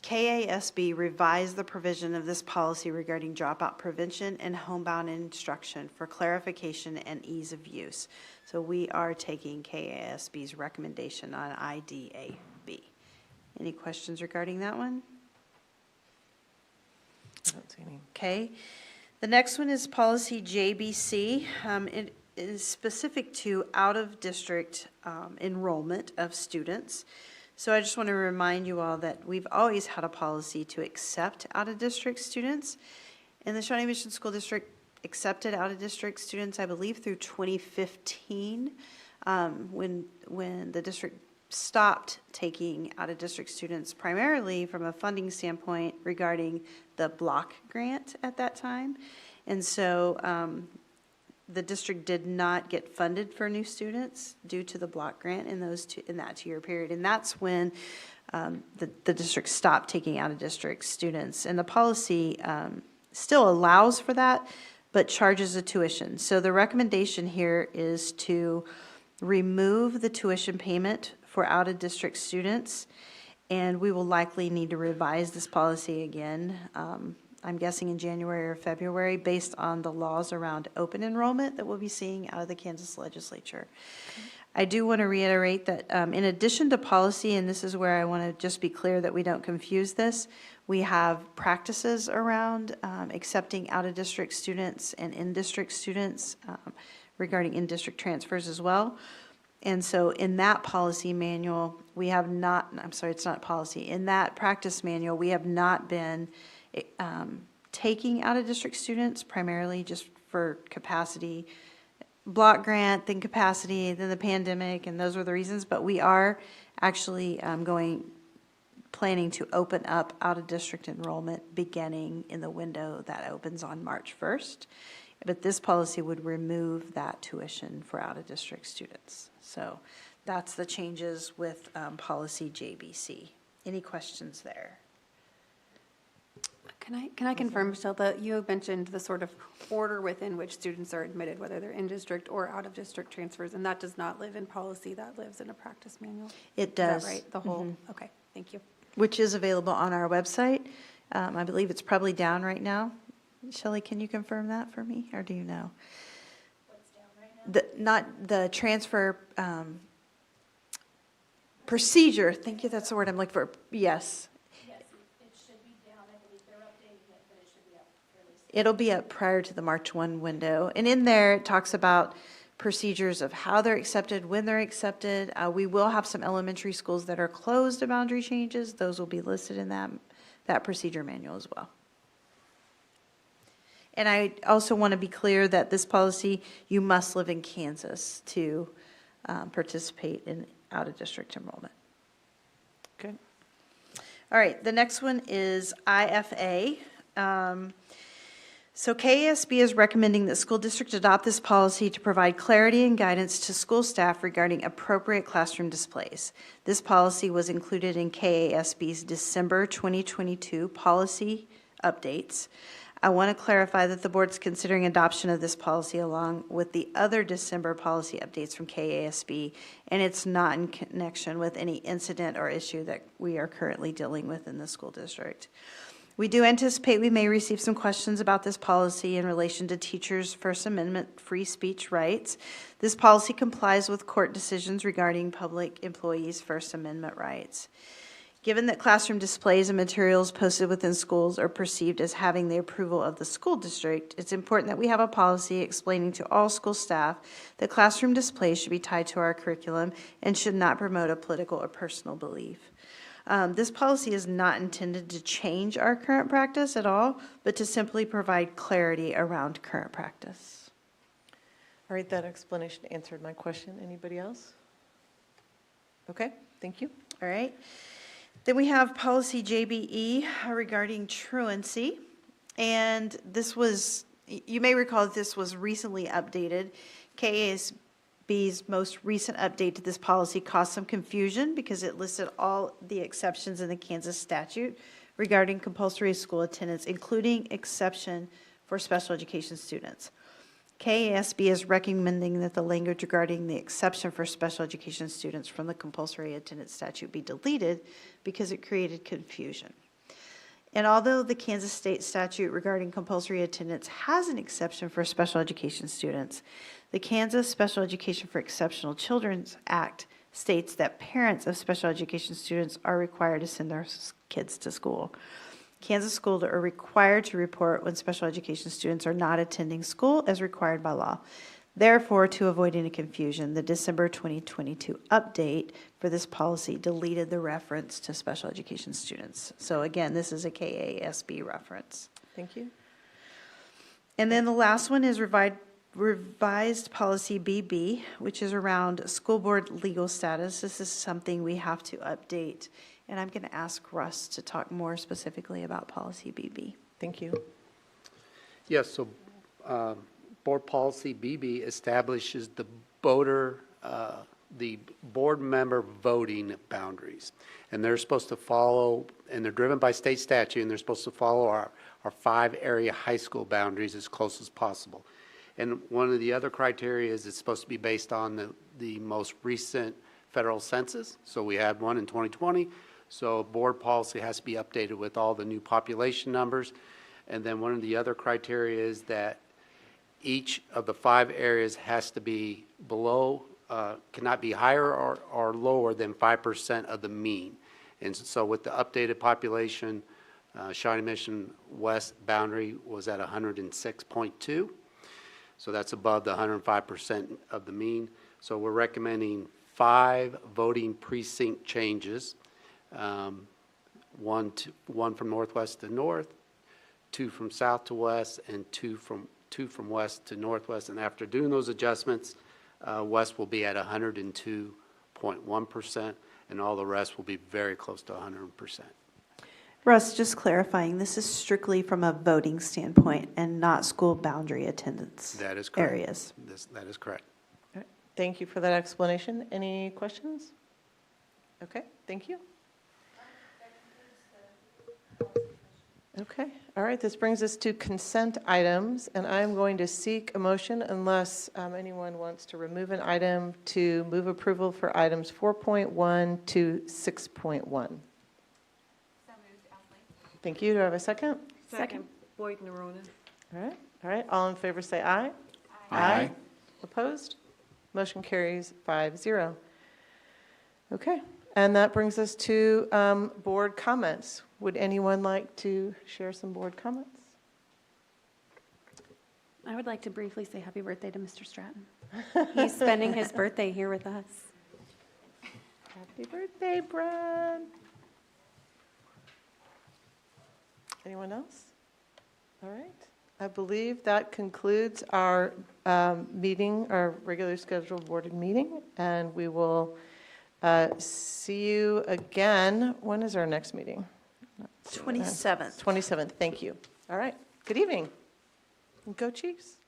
S8: KASB revised the provision of this policy regarding dropout prevention and homebound instruction for clarification and ease of use. So we are taking KASB's recommendation on IDAB. Any questions regarding that one?
S1: I don't see any.
S8: Okay. The next one is Policy JBC. It is specific to out-of-district enrollment of students. So I just want to remind you all that we've always had a policy to accept out-of-district students. And the Shawnee Mission School District accepted out-of-district students, I believe, through 2015, when the district stopped taking out-of-district students, primarily from a funding standpoint regarding the block grant at that time. And so the district did not get funded for new students due to the block grant in that 2-year period. And that's when the district stopped taking out-of-district students. And the policy still allows for that, but charges a tuition. So the recommendation here is to remove the tuition payment for out-of-district students, and we will likely need to revise this policy again, I'm guessing in January or February, based on the laws around open enrollment that we'll be seeing out of the Kansas legislature. Okay. I do want to reiterate that in addition to policy, and this is where I want to just be clear that we don't confuse this, we have practices around accepting out-of-district students and in-district students regarding in-district transfers as well. And so in that policy manual, we have not, I'm sorry, it's not policy, in that practice manual, we have not been taking out-of-district students, primarily just for capacity, block grant, then capacity, then the pandemic, and those were the reasons, but we are actually planning to open up out-of-district enrollment beginning in the window that opens on March 1st. But this policy would remove that tuition for out-of-district students. So that's the changes with policy JBC. Any questions there?
S14: Can I confirm, Michelle, that you mentioned the sort of order within which students are admitted, whether they're in-district or out-of-district transfers, and that does not live in policy, that lives in a practice manual?
S8: It does.
S14: Is that right? The whole, okay, thank you.
S8: Which is available on our website. I believe it's probably down right now. Shelley, can you confirm that for me, or do you know? What's down right now? Not the transfer procedure. Thank you, that's the word I'm looking for. Yes. Yes, it should be down. I believe they're updating it, but it should be up fairly soon. It'll be up prior to the March 1 window. And in there, it talks about procedures of how they're accepted, when they're accepted. We will have some elementary schools that are closed to boundary changes. Those will be listed in that procedure manual as well. And I also want to be clear that this policy, you must live in Kansas to participate in out-of-district enrollment.
S1: Good.
S8: All right, the next one is IFA. So KASB is recommending that school districts adopt this policy to provide clarity and guidance to school staff regarding appropriate classroom displays. This policy was included in KASB's December 2022 policy updates. I want to clarify that the board's considering adoption of this policy along with the other December policy updates from KASB, and it's not in connection with any incident or issue that we are currently dealing with in the school district. We do anticipate we may receive some questions about this policy in relation to teachers' First Amendment free speech rights. This policy complies with court decisions regarding public employees' First Amendment rights. Given that classroom displays and materials posted within schools are perceived as having the approval of the school district, it's important that we have a policy explaining to all school staff that classroom displays should be tied to our curriculum and should not promote a political or personal belief. This policy is not intended to change our current practice at all, but to simply provide clarity around current practice.
S1: All right, that explanation answered my question. Anybody else? Okay, thank you.
S8: All right. Then we have policy JBE regarding truancy. And this was, you may recall that this was recently updated. KASB's most recent update to this policy caused some confusion because it listed all the exceptions in the Kansas statute regarding compulsory school attendance, including exception for special education students. KASB is recommending that the language regarding the exception for special education students from the compulsory attendance statute be deleted because it created confusion. And although the Kansas state statute regarding compulsory attendance has an exception for special education students, the Kansas Special Education for Exceptional Children's Act states that parents of special education students are required to send their kids to school. Kansas schools are required to report when special education students are not attending school as required by law. Therefore, to avoid any confusion, the December 2022 update for this policy deleted the reference to special education students. So again, this is a KASB reference.
S1: Thank you.
S8: And then the last one is revised policy BB, which is around school board legal status. This is something we have to update. And I'm going to ask Russ to talk more specifically about policy BB.
S1: Thank you.
S9: Yes, so board policy BB establishes the board member voting boundaries. And they're supposed to follow, and they're driven by state statute, and they're supposed to follow our 5-area high school boundaries as close as possible. And one of the other criteria is it's supposed to be based on the most recent federal census. So we had one in 2020. So board policy has to be updated with all the new population numbers. And then one of the other criteria is that each of the 5 areas has to be below, cannot be higher or lower than 5% of the mean. And so with the updated population, Shawnee Mission West boundary was at 106.2. So that's above the 105% of the mean. So we're recommending 5 voting precinct changes. One from northwest to north, 2 from south to west, and 2 from west to northwest. And after doing those adjustments, west will be at 102.1%, and all the rest will be very close to 100%.
S8: Russ, just clarifying, this is strictly from a voting standpoint and not school boundary attendance.
S9: That is correct.
S8: Areas.
S9: That is correct.
S1: All right. Thank you for that explanation. Any questions? Okay, thank you. Okay, all right, this brings us to consent items, and I'm going to seek a motion unless anyone wants to remove an item to move approval for items 4.1 to 6.1. Thank you. Do I have a second?
S4: Second. Boyd Nerona.
S1: All right, all in favor say aye.
S11: Aye.
S1: Opposed? Motion carries 5-0. Okay, and that brings us to board comments. Would anyone like to share some board comments?
S14: I would like to briefly say happy birthday to Mr. Stratton. He's spending his birthday here with us.
S1: Happy birthday, Brad. Anyone else? All right. I believe that concludes our meeting, our regularly scheduled board meeting, and we will see you again. When is our next meeting?
S8: 27th.
S1: 27th. Thank you. All right. Good evening. Go Chiefs.